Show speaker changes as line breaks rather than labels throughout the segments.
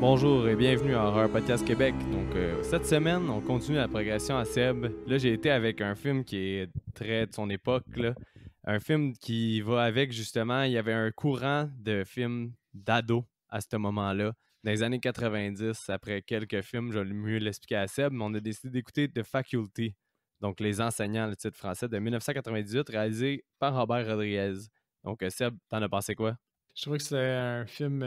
Bonjour et bienvenue à Horror Podcast Québec. Donc, cette semaine, on continue la progression à Seb. Là, j'ai été avec un film qui est très de son époque, là. Un film qui va avec, justement, il y avait un courant de films d'ados à ce moment-là. Dans les années 90, après quelques films, je vais mieux l'expliquer à Seb, mais on a décidé d'écouter The Faculty, donc Les enseignants, le titre français, de 1998, réalisé par Robert Rodriguez. Donc, Seb, t'en as pensé quoi?
Je trouvais que c'est un film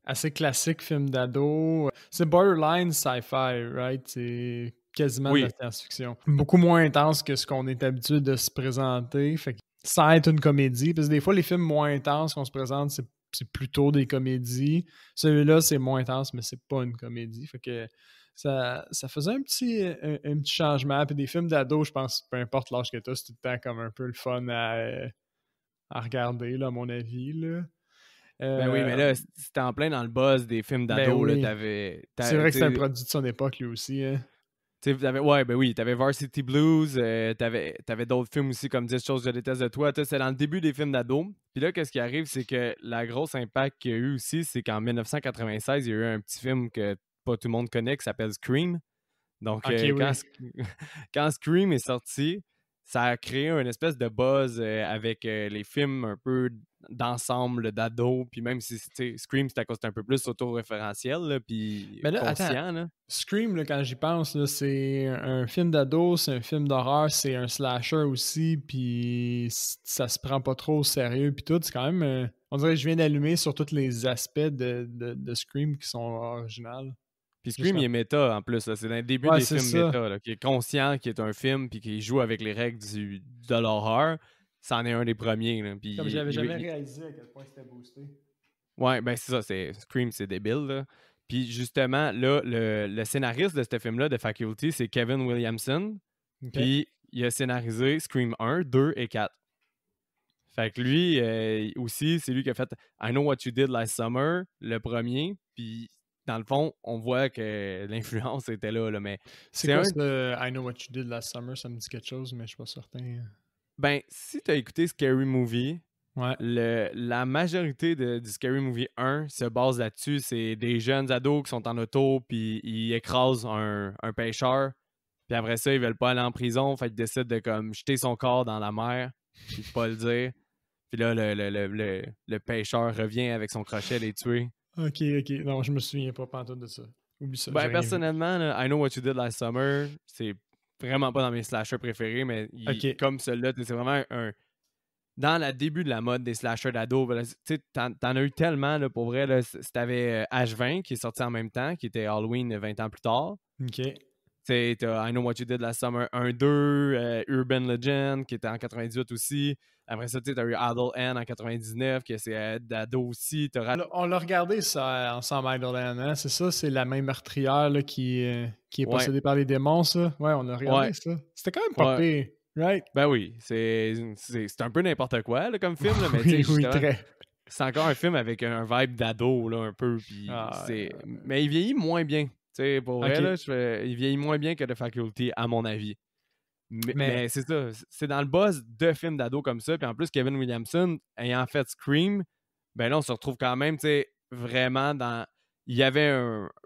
assez classique, film d'ado. C'est borderline sci-fi, right? C'est quasiment de la
Oui,
science-fiction. Beaucoup moins intense que ce qu'on est habitué de se présenter. Fait que sans être une comédie, parce que des fois, les films moins intenses qu'on se présente, c'est plutôt des comédies. Celui-là, c'est moins intense, mais c'est pas une comédie. Fait que ça faisait un petit changement. Puis des films d'ado, je pense, peu importe l'âge que t'as, c'est tout le temps comme un peu le fun à regarder, là, à mon avis, là.
ben oui, mais
Euh,
là, c'était en plein dans le buzz des films
ben
d'ados, là,
oui. C'est vrai que c'est un
tu
produit de son époque, lui aussi. Hein.
ouais, ben oui, t'avais Varsity Blues, t'avais d'autres films aussi comme 10 choses que je déteste de toi, c'est dans le début des films d'ados. Puis là, qu'est-ce qui arrive, c'est que la grosse impact qu'il y a eu aussi, c'est qu'en 1996, il y a eu un petit film que pas tout le monde connaît qui s'appelle Scream. Donc,
Ok, oui.
quand Scream est sorti, ça a créé une espèce de buzz avec les films un peu d'ensemble d'ados. Puis même si Scream, c'est un peu plus auto-référentiel, là, puis
Mais là, attends.
conscient. Là.
Scream, là, quand j'y pense, là, c'est un film d'ado, c'est un film d'horreur, c'est un slasher aussi, puis ça se prend pas trop au sérieux, puis tout. C'est quand même. On dirait que je viens d'allumer sur tous les aspects de Scream qui sont originales.
Puis
Juste
Scream, il
comme.
est méta en plus. Là. C'est dans le début
Ouais,
des
c'est
films
ça.
méta, là, qui est conscient, qui est un film, puis qui joue avec les règles de l'horreur. C'en est un des premiers. Là.
Comme
Puis,
j'avais jamais réalisé à quel point c'était boosté.
ouais, ben c'est ça. Scream, c'est débile. Là. Puis justement, là, le scénariste de ce film-là, de Faculty, c'est Kevin Williamson.
Ok.
Puis il a scénarisé Scream 1, 2 et 4. Fait que lui aussi, c'est lui qui a fait I Know What You Did Last Summer, le premier. Puis dans le fond, on voit que l'influence était là, mais
C'est
c'est
quoi
un.
ce I Know What You Did Last Summer? Ça me dit quelque chose, mais je suis pas certain.
Ben, si tu as écouté Scary Movie,
Ouais.
la majorité du Scary Movie 1 se base là-dessus. C'est des jeunes ados qui sont en auto, puis ils écrasent un pêcheur. Puis après ça, ils veulent pas aller en prison, fait qu'ils décident de comme jeter son corps dans la mer, puis de pas le dire. Puis là, le pêcheur revient avec son crochet les tuer.
Ok, ok. Non, je me souviens pas pantoute de ça. Oublie ça, j'ai
Ben,
rien vu.
personnellement, là, I Know What You Did Last Summer, c'est vraiment pas dans mes slashers préférés, mais
Ok.
comme celui-là, c'est vraiment dans le début de la mode des slashers d'ado, ben, tu sais, t'en as eu tellement, là, pour vrai. Là, t'avais H20 qui est sorti en même temps, qui était Halloween 20 ans plus tard.
Ok.
T'as I Know What You Did Last Summer 1-2, Urban Legend qui était en 98 aussi. Après ça, t'as eu Adult N en 99, que c'est d'ado aussi.
On l'a regardé ça ensemble, Idleland, hein? C'est ça, c'est la même meurtrière là, qui est
Ouais,
possédée par les démons, ça? Ouais, on a
ouais,
regardé ça. C'était quand même pas
ouais.
pire, right?
Ben oui, c'est un peu n'importe quoi là, comme film, là, mais tu sais,
Oui, oui,
justement,
très.
c'est encore un film avec un vibe d'ado, là, un peu.
Ah,
Mais il vieillit moins bien. Tu sais, pour vrai,
ok.
là, il vieillit moins bien que The Faculty, à mon avis. Mais
Mais
c'est ça, c'est dans le buzz de films d'ado comme ça. Puis en plus, Kevin Williamson, ayant fait Scream, ben là, on se retrouve quand même, tu sais, vraiment dans. Il y avait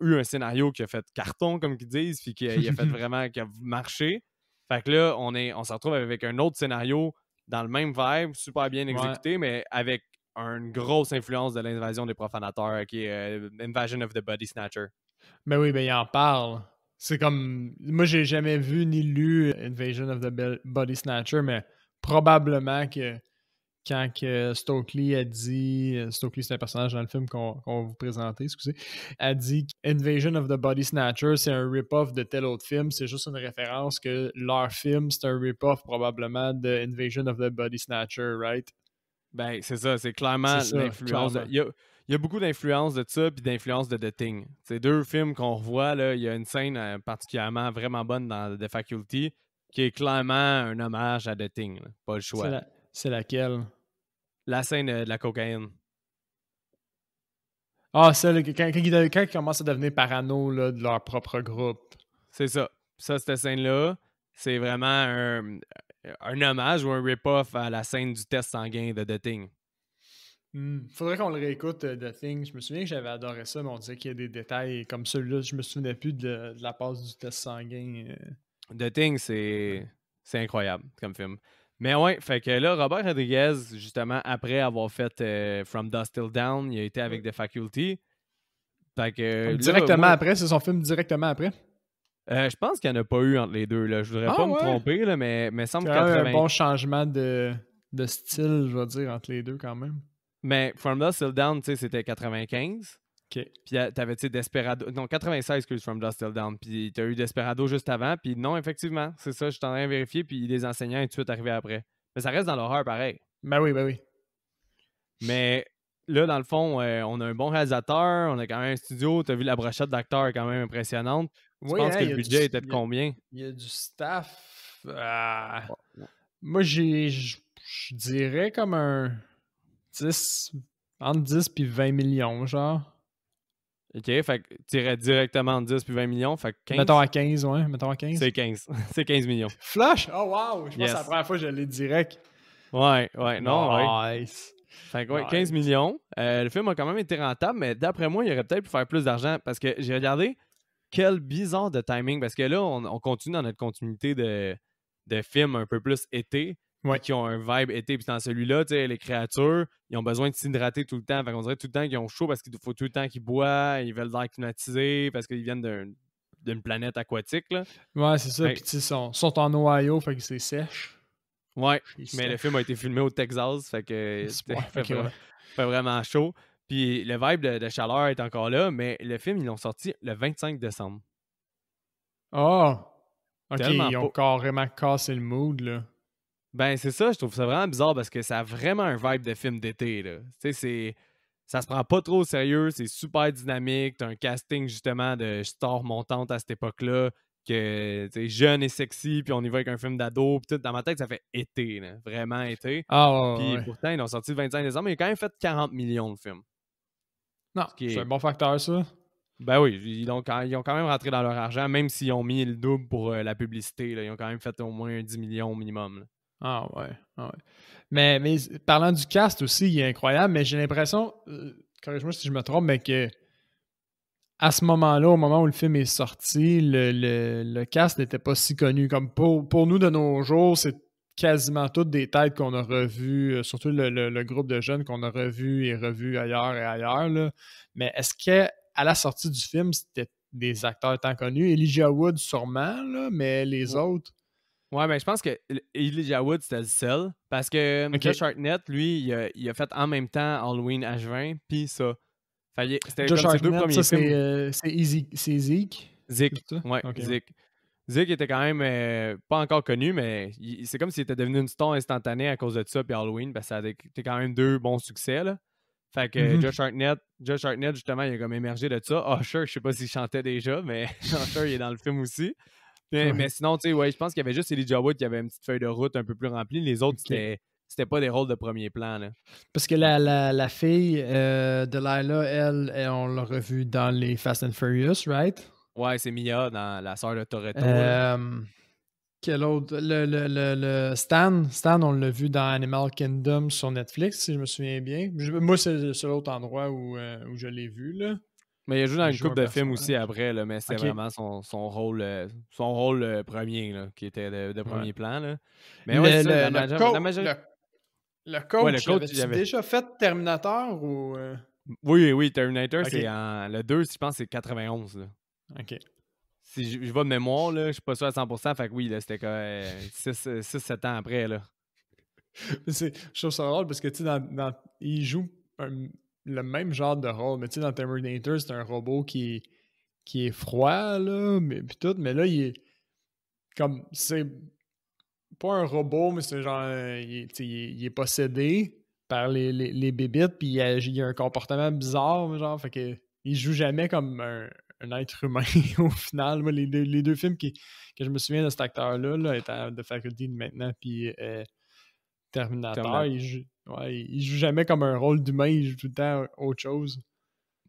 eu un scénario qui a fait carton, comme ils disent, puis qui a fait vraiment, qui a marché. Fait que là, on se retrouve avec un autre scénario dans le même vibe, super bien
ouais.
exécuté, mais avec une grosse influence de l'invasion des profanateurs, qui est Invasion of the Body Snatcher.
Ben oui, ben il en parle. C'est comme. Moi, j'ai jamais vu ni lu Invasion of the Body Snatcher, mais probablement que quand que Stokely a dit, Stokely c'est un personnage dans le film qu'on va vous présenter, excusez, a dit Invasion of the Body Snatcher, c'est un rip-off de tel autre film, c'est juste une référence que leur film, c'est un rip-off probablement de Invasion of the Body Snatcher, right?
Ben, c'est ça, c'est
C'est
clairement
ça,
l'influence.
clairement.
Il y a beaucoup d'influence de ça, puis d'influence de The Thing. C'est deux films qu'on revoit, là. Il y a une scène particulièrement vraiment bonne dans The Faculty, qui est clairement un hommage à The Thing, là. Pas le
C'est
choix.
la, c'est laquelle?
La scène de la cocaïne.
Ah, celle, quand ils commencent à devenir parano là, de leur propre groupe.
C'est ça. Ça, cette scène-là, c'est vraiment un hommage ou un rip-off à la scène du test sanguin de The Thing.
Faudrait qu'on le réécoute, The Thing. Je me souviens que j'avais adoré ça, mais on dirait qu'il y a des détails comme celui-là. Je me souvenais plus de la passe du test sanguin.
The Thing, c'est incroyable comme film. Mais ouais, fait que là, Robert Rodriguez, justement, après avoir fait From Dusk Till Dawn, il a été avec The Faculty. Fait que là,
Directement après, c'est son film directement après.
Je pense qu'il n'y en a pas eu entre les deux. Là. Je voudrais pas me tromper, là, mais il semble
qu'il y a un bon changement de style, je vais dire, entre les deux quand même.
Mais From Dusk Till Dawn, tu sais, c'était 95.
OK.
Puis t'avais, tu sais, Desperado. Non, 96, excuse, From Dusk Till Dawn. Puis t'as eu Desperado juste avant. Puis non, effectivement, c'est ça, je suis en train de vérifier. Puis les enseignants et tout de suite arrivé après. Mais ça reste dans l'horreur pareil.
Ben oui.
Mais là, dans le fond, on a un bon réalisateur, on a quand même un studio. T'as vu la brochette d'acteurs est quand même impressionnante. Tu penses que le budget était de combien?
Il y a du staff. Moi, je dirais comme un 10, entre 10 puis 20 millions, genre.
OK, fait que tu irais directement de 10 puis 20 millions, fait que 15.
Mettons à 15, ouais. Mettons à 15.
C'est 15. C'est 15 millions.
Flash! Oh wow! Je pense que c'est la première fois que je l'ai direct.
Ouais, non,
nice.
Fait que ouais, 15 millions. Le film a quand même été rentable, mais d'après moi, il aurait peut-être pu faire plus d'argent parce que j'ai regardé quel bizarre de timing, parce que là, on continue dans notre continuité de films un peu plus été, qui ont un vibe été. Puis dans celui-là, tu sais, les créatures, ils ont besoin de s'hydrater tout le temps. Fait qu'on dirait tout le temps qu'ils ont chaud parce qu'il faut tout le temps qu'ils boivent, ils veulent l'air climatisé parce qu'ils viennent d'une planète aquatique. Là.
Ouais, c'est ça. Puis ils sont en Ohio, fait que c'est sèche.
Ouais, mais le film a été filmé au Texas, fait que fait vraiment chaud. Puis le vibe de chaleur est encore là, mais le film, ils l'ont sorti le 25 décembre.
Ah! OK, ils ont carrément cassé le mood, là.
Ben, c'est ça, je trouve ça vraiment bizarre parce que ça a vraiment un vibe de film d'été, là. Tu sais, ça se prend pas trop au sérieux, c'est super dynamique, t'as un casting, justement, de stars montantes à cette époque-là, que, tu sais, jeune et sexy, puis on y va avec un film d'ado, puis tout, dans ma tête, ça fait été, là, vraiment été. Puis pourtant, ils l'ont sorti le 25 décembre, mais il a quand même fait 40 millions de films.
Non, c'est un bon facteur, ça.
Ben oui, ils ont quand même rentré dans leur argent, même s'ils ont mis le double pour la publicité, là, ils ont quand même fait au moins 10 millions au minimum. Là.
Ah ouais. Mais parlant du cast aussi, il est incroyable, mais j'ai l'impression, corrige-moi si je me trompe, mais que à ce moment-là, au moment où le film est sorti, le cast n'était pas si connu. Comme pour nous de nos jours, c'est quasiment toutes des têtes qu'on a revues, surtout le groupe de jeunes qu'on a revues et revus ailleurs et ailleurs. Là. Mais est-ce qu'à la sortie du film, c'était des acteurs tant connus? Elijah Wood, sûrement, là, mais les autres...
Ouais, mais je pense que Elijah Wood, c'était le seul. Parce que Josh Hartnett, lui, il a fait en même temps Halloween H20, puis ça. C'était
Josh
comme ses deux
Hartnett,
premiers
ça,
films.
c'est Zeke?
Zeke, ouais, okay. Zeke. Zeke était quand même pas encore connu, mais c'est comme s'il était devenu une star instantanée à cause de ça, puis Halloween, parce que ça a été quand même deux bons succès, là. Fait que Josh Hartnett, justement, il a comme émergé de ça. Usher, je sais pas s'il chantait déjà, mais Usher, il est dans le film aussi. Mais sinon, tu sais, ouais, je pense qu'il y avait juste Elijah Wood qui avait une petite feuille de route un peu plus remplie. Les autres, c'était pas des rôles de premier plan. Là.
Parce que la fille de Lila, elle, on l'a revue dans les Fast and Furious, right?
Ouais, c'est Mia dans La Sœur de Toretto.
Quel autre? Le Stan, on l'a vu dans Animal Kingdom sur Netflix, si je me souviens bien. Moi, c'est le seul autre endroit où je l'ai vu, là.
Mais il a joué dans une couple de films aussi après, là, mais c'était vraiment son rôle premier là, qui était de premier plan. Là. Mais ouais,
le coach, avait-tu déjà fait Terminator ou...
Oui, Terminator, c'est le 2, je pense, c'est 91. Là.
OK.
Si je vais de mémoire, là, je suis pas sûr à 100%, fait que oui, là, c'était 6-7 ans après. Là.
Je trouve ça drôle parce que, tu sais, il joue le même genre de rôle, mais tu sais, dans Terminator, c'est un robot qui est froid, là, mais là, il est comme, c'est pas un robot, mais c'est genre, il est possédé par les bébites, puis il a un comportement bizarre, genre, fait que il joue jamais comme un être humain au final. Moi, les deux films que je me souviens de cet acteur-là, étant The Faculty maintenant, puis Terminator, il joue jamais comme un rôle d'humain, il joue tout le temps autre chose.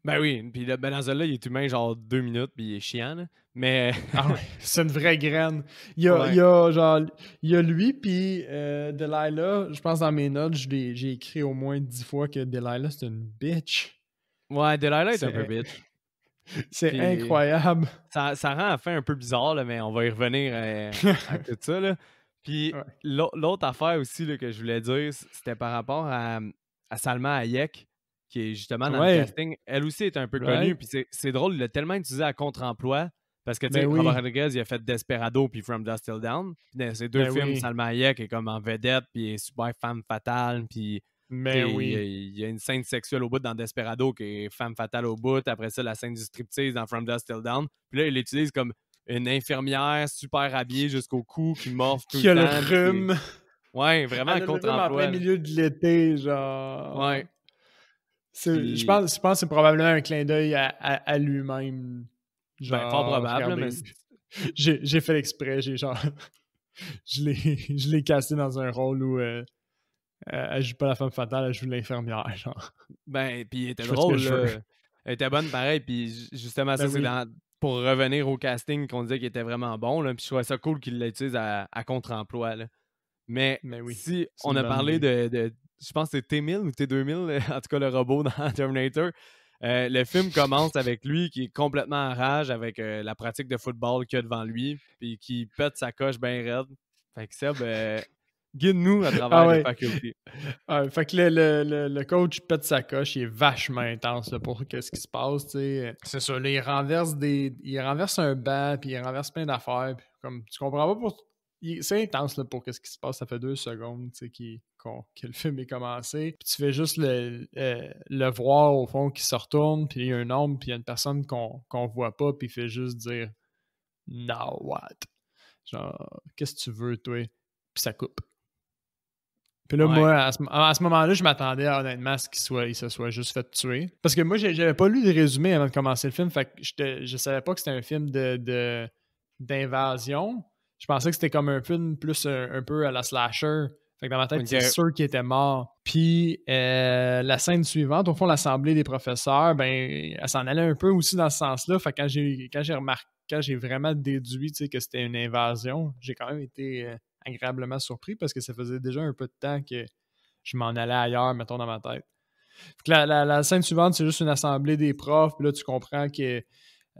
Ben oui, puis ben dans celle-là, il est humain genre 2 minutes, puis il est chiant, là. Mais
Ah ouais, c'est une vraie graine. Il
ouais.
y a genre, il y a lui, puis Delilah, je pense dans mes notes, j'ai écrit au moins 10 fois que Delilah, c'est une bitch.
Ouais, Delilah est un peu
C'est
bitch.
c'est
Puis
incroyable.
ça rend la fin un peu bizarre, là, mais on va y revenir à tout ça, là. Puis
Ouais.
l'autre affaire aussi là, que je voulais dire, c'était par rapport à Salma Hayek, qui est justement dans le
Ouais,
casting. Elle aussi est un peu connue,
right?
puis c'est drôle, il l'a tellement utilisé à contre-emploi, parce que, tu
Ben
sais, Robert
oui,
Rodriguez, il a fait Desperado puis From Dusk Till Dawn. Puis dans ces deux
ben
films,
oui,
Salma Hayek est comme en vedette, puis elle est super femme fatale, puis tu
ben
sais,
oui.
il y a une scène sexuelle au bout dans Desperado qui est femme fatale au bout. Après ça, la scène du striptease dans From Dusk Till Dawn. Puis là, il l'utilise comme une infirmière super habillée jusqu'au cou qui morphe tout le
Qui a le
temps. Puis
rhume.
ouais, vraiment un
Elle a le rhume en plein
contre-emploi, là.
milieu de l'été, genre.
Ouais.
Je
Puis,
pense que c'est probablement un clin d'œil à lui-même.
ben, fort
Genre,
probable, là, mais
regardez, j'ai fait l'exprès, j'ai genre, je l'ai cassé dans un rôle où elle joue pas la femme fatale, elle joue l'infirmière, genre.
ben, puis il était
Je fais ce que
drôle,
je veux.
là. Elle était bonne pareil. Puis justement,
Ben
ça, c'est
oui,
pour revenir au casting qu'on disait qu'il était vraiment bon, là. Puis je trouvais ça cool qu'il l'utilise à contre-emploi, là. Mais
ben oui,
si
c'est
on
une
a
bonne
parlé
idée.
je pense que c'est T-1000 ou T-2000, en tout cas le robot dans Terminator, le film commence avec lui qui est complètement en rage avec la pratique de football qu'il y a devant lui, puis qui pète sa coche bien raide. Fait que Seb, guide-nous à
Ah
travers The
ouais.
Faculty.
Ouais, fait que le coach pète sa coche, il est vachement intense là, pour qu'est-ce qui se passe, tu sais. C'est ça, là, il renverse un banc, puis il renverse plein d'affaires, puis comme tu comprends pas c'est intense là, pour qu'est-ce qui se passe, ça fait 2 secondes, tu sais, que le film est commencé, puis tu fais juste le voir au fond qui se retourne, puis il y a un homme, puis il y a une personne qu'on voit pas, puis il fait juste dire Now what? Genre, qu'est-ce que tu veux, toi? Puis ça coupe. Puis là,
Ouais.
moi, à ce moment-là, je m'attendais honnêtement à ce il se soit juste fait tuer. Parce que moi, j'avais pas lu de résumé avant de commencer le film, fait que je savais pas que c'était un film d'invasion. Je pensais que c'était comme un film plus un peu à la slasher. Fait que dans ma tête, c'est
Ok.
sûr qu'il était mort. Puis la scène suivante, au fond, l'assemblée des professeurs, ben, elle s'en allait un peu aussi dans ce sens-là. Fait que quand j'ai vraiment déduit que c'était une invasion, j'ai quand même été agréablement surpris parce que ça faisait déjà un peu de temps que je m'en allais ailleurs, mettons, dans ma tête. Fait que la scène suivante, c'est juste une assemblée des profs. Puis là, tu comprends que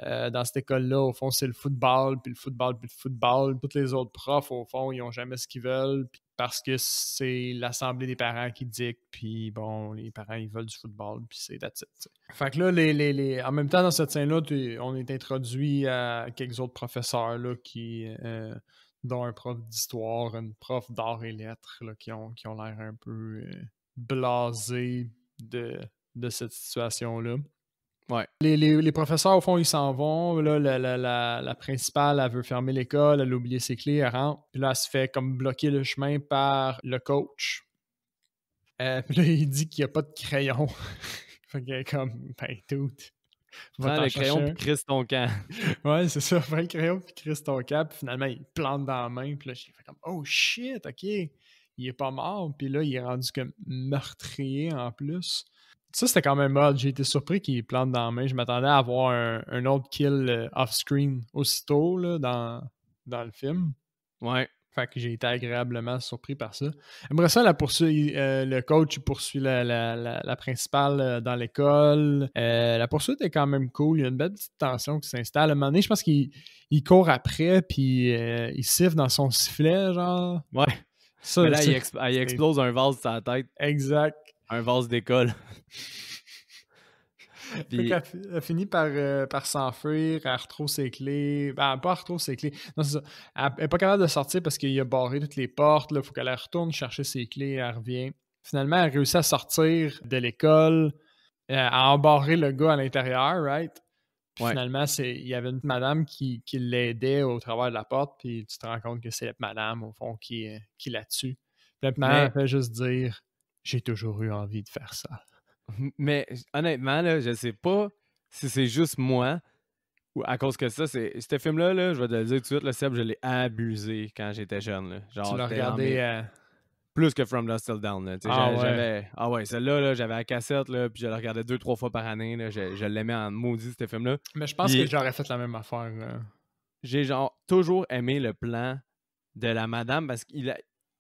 dans cette école-là, au fond, c'est le football, puis le football, puis le football. Tous les autres profs, au fond, ils n'ont jamais ce qu'ils veulent parce que c'est l'assemblée des parents qui dicte. Puis bon, les parents, ils veulent du football, puis c'est that's it, t'sais. Fait que là, en même temps, dans cette scène-là, on est introduit à quelques autres professeurs là, dont un prof d'histoire, une prof d'art et lettres, là, qui ont l'air un peu blasés de, de cette situation-là.
Ouais.
Les professeurs, au fond, ils s'en vont. Là, la principale, elle veut fermer l'école, elle a oublié ses clés, elle rentre. Puis là, elle se fait comme bloquer le chemin par le coach. Puis là, il dit qu'il n'y a pas de crayon. Fait qu'elle est comme, ben, dude, va
Prends
t'en
le crayon
chercher
puis
un.
crisse ton camp.
Ouais, c'est ça, prends le crayon, puis crisse ton cap. Puis finalement, il plante dans la main. Puis là, j'ai fait comme, oh shit, ok, il est pas mort. Puis là, il est rendu comme meurtrier en plus. Ça, c'était quand même odd. J'ai été surpris qu'il plante dans la main. Je m'attendais à avoir un autre kill off-screen aussitôt là, dans le film.
Ouais.
Fait que j'ai été agréablement surpris par ça. Après ça, le coach poursuit la principale dans l'école. La poursuite est quand même cool. Il y a une belle petite tension qui s'installe. À un moment donné, je pense qu'il court après, puis il siffle dans son sifflet, genre.
Ouais. Mais
Ça,
là, il
c'est
explose un vase sur sa tête.
exact.
Un vase d'école.
Fait
Puis,
qu'elle finit par s'enfuir, elle retrouve ses clés. Ben, pas elle retrouve ses clés. Non, c'est ça. Elle n'est pas capable de sortir parce qu'il a barré toutes les portes. Il faut qu'elle retourne chercher ses clés. Elle revient. Finalement, elle réussit à sortir de l'école, à embarrer le gars à l'intérieur, right? Puis
ouais.
finalement, il y avait une madame qui l'aidait au travers de la porte. Puis tu te rends compte que c'est la madame, au fond, qui la tue. Puis la madame,
Mais
elle fait juste dire J'ai toujours eu envie de faire ça.
Mais honnêtement, là, je sais pas si c'est juste moi ou à cause que ça, ce film-là, là, je vais te le dire tout de suite, le Seb, je l'ai abusé quand j'étais jeune. Là.
Tu
Genre,
l'as
c'était dans
regardé
mes plus que From Dusk Till Dawn. Là.
Ah ouais.
J'avais... Ah ouais, celle-là, là, j'avais la cassette, là, puis je la regardais 2-3 fois par année. Là. Je l'aimais en maudit, ce film-là.
Mais je pense que
Puis
j'aurais fait la même affaire.
j'ai genre toujours aimé le plan de la madame parce qu'il a...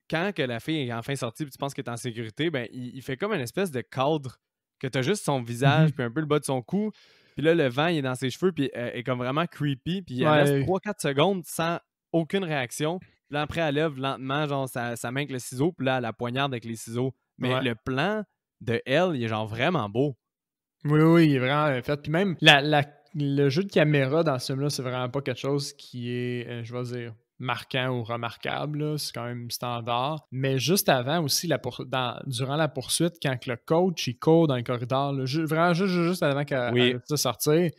quand que la fille est enfin sortie puis tu penses qu'elle est en sécurité, ben il fait comme une espèce de cadre que t'as juste son visage puis un peu le bas de son cou. Puis là, le vent, il est dans ses cheveux puis elle est comme vraiment creepy. Puis elle reste
Ouais.
3-4 secondes sans aucune réaction. Puis là, après, elle lève lentement genre sa main avec le ciseau. Puis là, elle la poignarde avec les ciseaux. Mais
Ouais.
le plan de elle, il est genre vraiment beau.
Oui, il est vraiment bien fait. Puis même, le jeu de caméra dans ce film-là, c'est vraiment pas quelque chose qui est, je vais dire, marquant ou remarquable. Là. C'est quand même standard. Mais juste avant aussi, durant la poursuite, quand que le coach il court dans le corridor, là, vraiment juste avant qu'elle réussisse à sortir,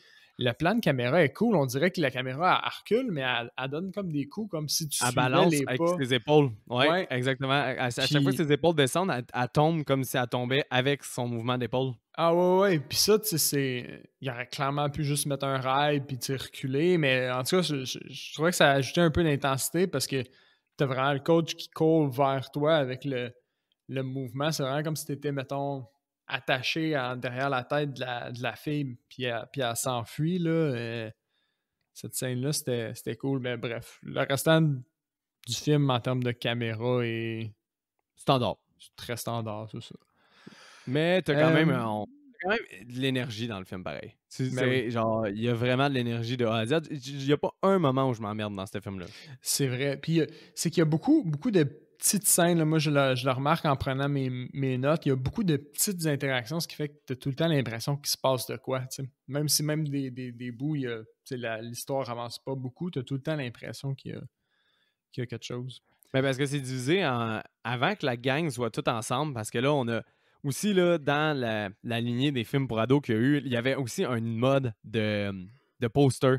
le plan de caméra est cool. On dirait que la caméra elle recule, mais elle donne comme des coups, comme si tu
Elle
suivais
balance
les
avec
pas.
ses épaules. Ouais,
Ouais.
exactement. À chaque fois
Puis-
que ses épaules descendent, elle tombe comme si elle tombait avec son mouvement d'épaule.
Ah ouais. Puis ça, tu sais, il aurait clairement pu juste mettre un rail puis reculer, mais en tout cas, je trouvais que ça ajoutait un peu d'intensité parce que t'as vraiment le coach qui court vers toi avec le mouvement. C'est vraiment comme si t'étais, mettons, attaché derrière la tête de la fille puis elle s'enfuit, là. Cette scène-là, c'était cool, mais bref. Le restant du film en termes de caméra est
Standard.
très standard, c'est ça.
Mais t'as quand même,
Euh,
quand même de l'énergie dans le film, pareil.
Ben oui.
Genre, il y a vraiment de l'énergie de A à Z. Il n'y a pas un moment où je m'emmerde dans ce film-là.
C'est vrai. Puis c'est qu'il y a beaucoup de petites scènes. Là. Moi, je le remarque en prenant mes notes. Il y a beaucoup de petites interactions, ce qui fait que tu as tout le temps l'impression qu'il se passe de quoi. T'sais. Même si même des bouts, l'histoire avance pas beaucoup, tu as tout le temps l'impression qu'il y a quelque chose.
Mais parce que c'est divisé avant que la gang soit toute ensemble, parce que là, on a aussi, là, dans la lignée des films pour ados qu'il y a eu, il y avait aussi un mode de poster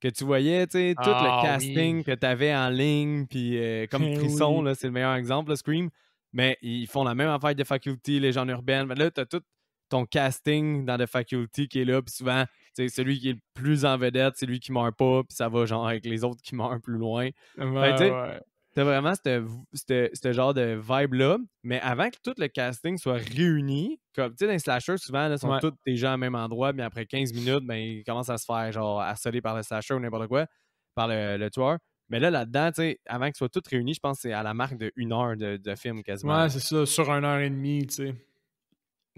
que tu voyais, tu sais, tout le casting
Oui.
que tu avais en ligne, puis comme Frisson,
Oui.
là, c'est le meilleur exemple, là, Scream. Mais ils font la même affaire de Faculty, Légendes urbaines. Mais là, tu as tout ton casting dans The Faculty qui est là, puis souvent, tu sais, celui qui est le plus en vedette, c'est lui qui meurt pas, puis ça va genre avec les autres qui meurent plus loin. Fait que, tu sais,
Ouais.
t'as vraiment ce genre de vibe-là, mais avant que tout le casting soit réuni, comme tu sais, dans les slashers, souvent, là, sont
Ouais.
tous déjà au même endroit, mais après 15 minutes, ben, ils commencent à se faire genre harceler par le slasher ou n'importe quoi, par le tueur. Mais là-dedans, tu sais, avant qu'ils soient tous réunis, je pense que c'est à la marque de 1 heure de film quasiment.
Ouais, c'est ça, sur 1 heure et demie, tu sais.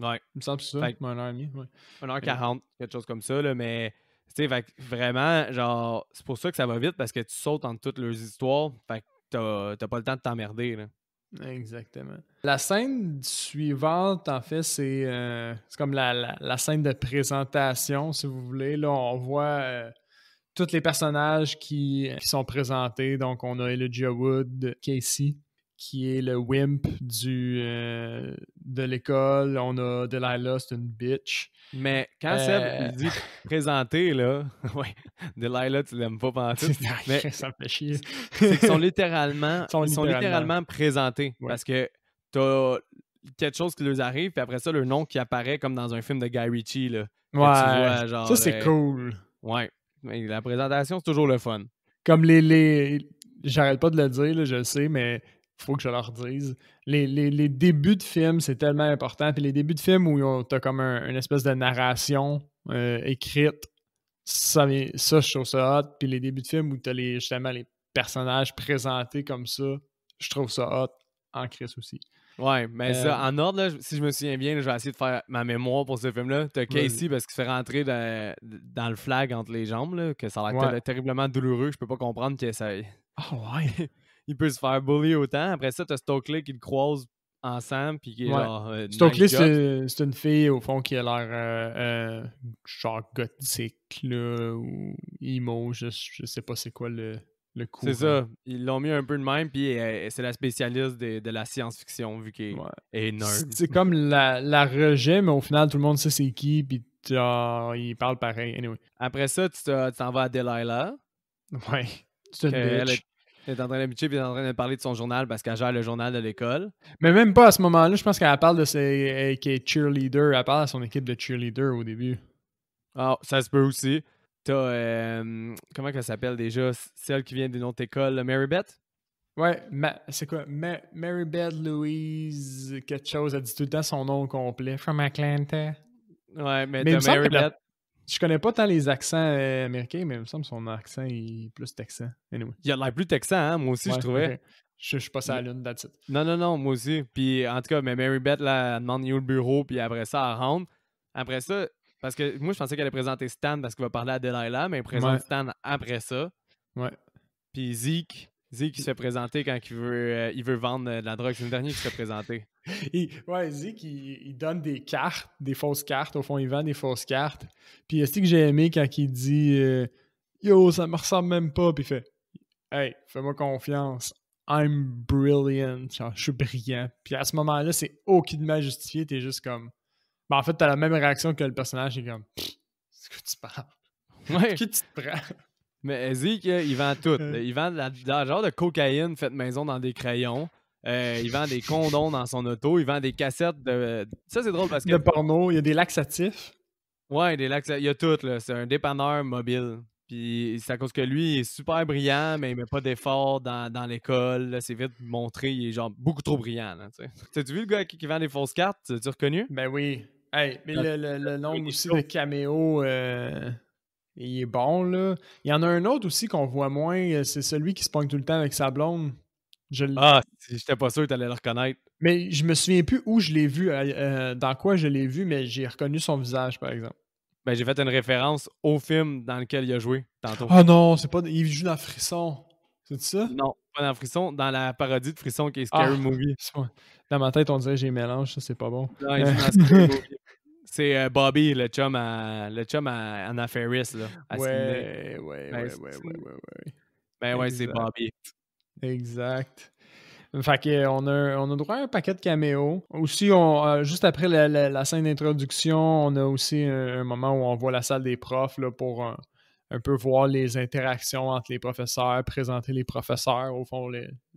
Ouais.
Il me semble que c'est ça,
Fait
1 heure et demie, ouais.
1h40, quelque chose comme ça, là, mais tu sais, fait que vraiment, genre, c'est pour ça que ça va vite parce que tu sautes entre toutes leurs histoires, fait que t'as pas le temps de t'emmerder, là.
Exactement. La scène suivante, en fait, c'est comme la scène de présentation, si vous voulez. Là, on voit tous les personnages qui sont présentés. Donc, on a Elijah Wood, Casey, qui est le wimp de l'école. On a Delilah, c'est une bitch.
Mais quand Seb, il dit présenter, là, ouais, Delilah, tu l'aimes pas pantoute, mais
ça me fait chier.
c'est qu'ils sont littéralement,
Ils sont littéralement
présentés
ouais.
parce que t'as quelque chose qui leur arrive, puis après ça, leur nom qui apparaît comme dans un film de Guy Ritchie, là. Que tu vois, genre,
ça, c'est cool.
Ouais, mais la présentation, c'est toujours le fun.
Comme j'arrête pas de le dire, là, je le sais, mais faut que je leur dise. Les débuts de films, c'est tellement important. Puis les débuts de films où t'as comme une espèce de narration écrite, ça, je trouve ça hot. Puis les débuts de films où t'as justement les personnages présentés comme ça, je trouve ça hot en Chris aussi.
Ouais, mais ça, en ordre, là, si je me souviens bien, là, je vais essayer de faire ma mémoire pour ce film-là. T'as Casey parce qu'il se fait rentrer dans le flag entre les jambes, là, que ça a l'air terriblement douloureux. Je peux pas comprendre que ça.
Ah ouais!
Il peut se faire bully autant. Après ça, t'as Stokely qui le croise ensemble, puis qui est genre.
Stokely, c'est une fille, au fond, qui a l'air genre gothique, là, ou emo, je sais pas c'est quoi le coup.
C'est ça. Ils l'ont mis un peu de même, puis c'est la spécialiste de la science-fiction, vu qu'elle est nerd.
C'est comme la rejet, mais au final, tout le monde sait c'est qui, puis il parle pareil. Anyway.
Après ça, tu t'en vas à Delilah.
Ouais. C'est une bitch.
Elle est en train d'habituer, puis elle est en train de parler de son journal parce qu'elle gère le journal de l'école.
Mais même pas à ce moment-là, je pense qu'elle parle de qu'elle est cheerleader. Elle parle à son équipe de cheerleader au début.
Ah, ça se peut aussi. T'as, comment elle s'appelle déjà? Celle qui vient d'une autre école, Mary Beth?
Ouais, c'est quoi? Mary Beth Louise, quelque chose. Elle dit tout le temps son nom complet. From Atlanta.
Ouais, mais
Mais il
t'as
me semble
Mary
que
Beth.
je connais pas tant les accents américains, mais il me semble que son accent est plus texan. Anyway.
Il a l'air plus texan, hein? Moi aussi, je
Ouais,
trouvais.
ok. Je suis pas à la lune, that's it.
Non, non, non, moi aussi. Puis en tout cas, mais Mary Beth, là, elle demande où le bureau, puis après ça, elle rentre. Après ça, parce que moi, je pensais qu'elle allait présenter Stan parce qu'il va parler à Delilah, mais elle présente
Ouais,
Stan après ça.
ouais.
Puis Zeke, il se fait présenter quand il veut vendre de la drogue. C'est le dernier qui se fait présenter.
Ouais, Zeke, il donne des cartes, des fausses cartes. Au fond, il vend des fausses cartes. Puis c'est ce que j'ai aimé quand il dit Yo, ça me ressemble même pas. Puis il fait Hey, fais-moi confiance. I'm brilliant. Genre, je suis brillant. Puis à ce moment-là, c'est aucunement justifié. T'es juste comme. Ben, en fait, t'as la même réaction que le personnage. Il est comme c'est que tu parles.
Ouais.
Qui tu te prends?
Mais Zeke, il vend tout. Il vend de la genre de cocaïne faite maison dans des crayons. Il vend des condoms dans son auto. Il vend des cassettes de. Ça, c'est drôle parce que.
De porno, il y a des laxatifs.
Ouais, des lacs, il y a tout, là. C'est un dépanneur mobile. Puis c'est à cause que lui, il est super brillant, mais il met pas d'effort dans l'école. Là. C'est vite montré, il est genre beaucoup trop brillant. Là, t'as-tu vu le gars qui vend des fausses cartes? T'as-tu reconnu?
Ben oui. Hey, mais le nombre
des
aussi
shows.
de caméos, il est bon, là. Il y en a un autre aussi qu'on voit moins, c'est celui qui se pogne tout le temps avec sa blonde.
Ah, j'étais pas sûr que t'allais le reconnaître.
Mais je me souviens plus où je l'ai vu, dans quoi je l'ai vu, mais j'ai reconnu son visage, par exemple.
Ben, j'ai fait une référence au film dans lequel il a joué tantôt.
Ah non, c'est pas. Il joue dans Frisson. C'est ça?
Non, pas dans Frisson, dans la parodie de Frisson qui est
Ah!
Scary Movie.
Dans ma tête, on dirait que j'ai mélange, ça, c'est pas bon.
Non, il joue dans Scary Movie. C'est Bobby, le chum à Anna Faris, là, à Sydney.
Ouais.
Ben ouais, c'est
Exact.
Bobby.
Exact. Fait qu'on a droit à un paquet de caméos. Aussi, juste après la scène d'introduction, on a aussi un moment où on voit la salle des profs là, pour un peu voir les interactions entre les professeurs, présenter les professeurs, au fond,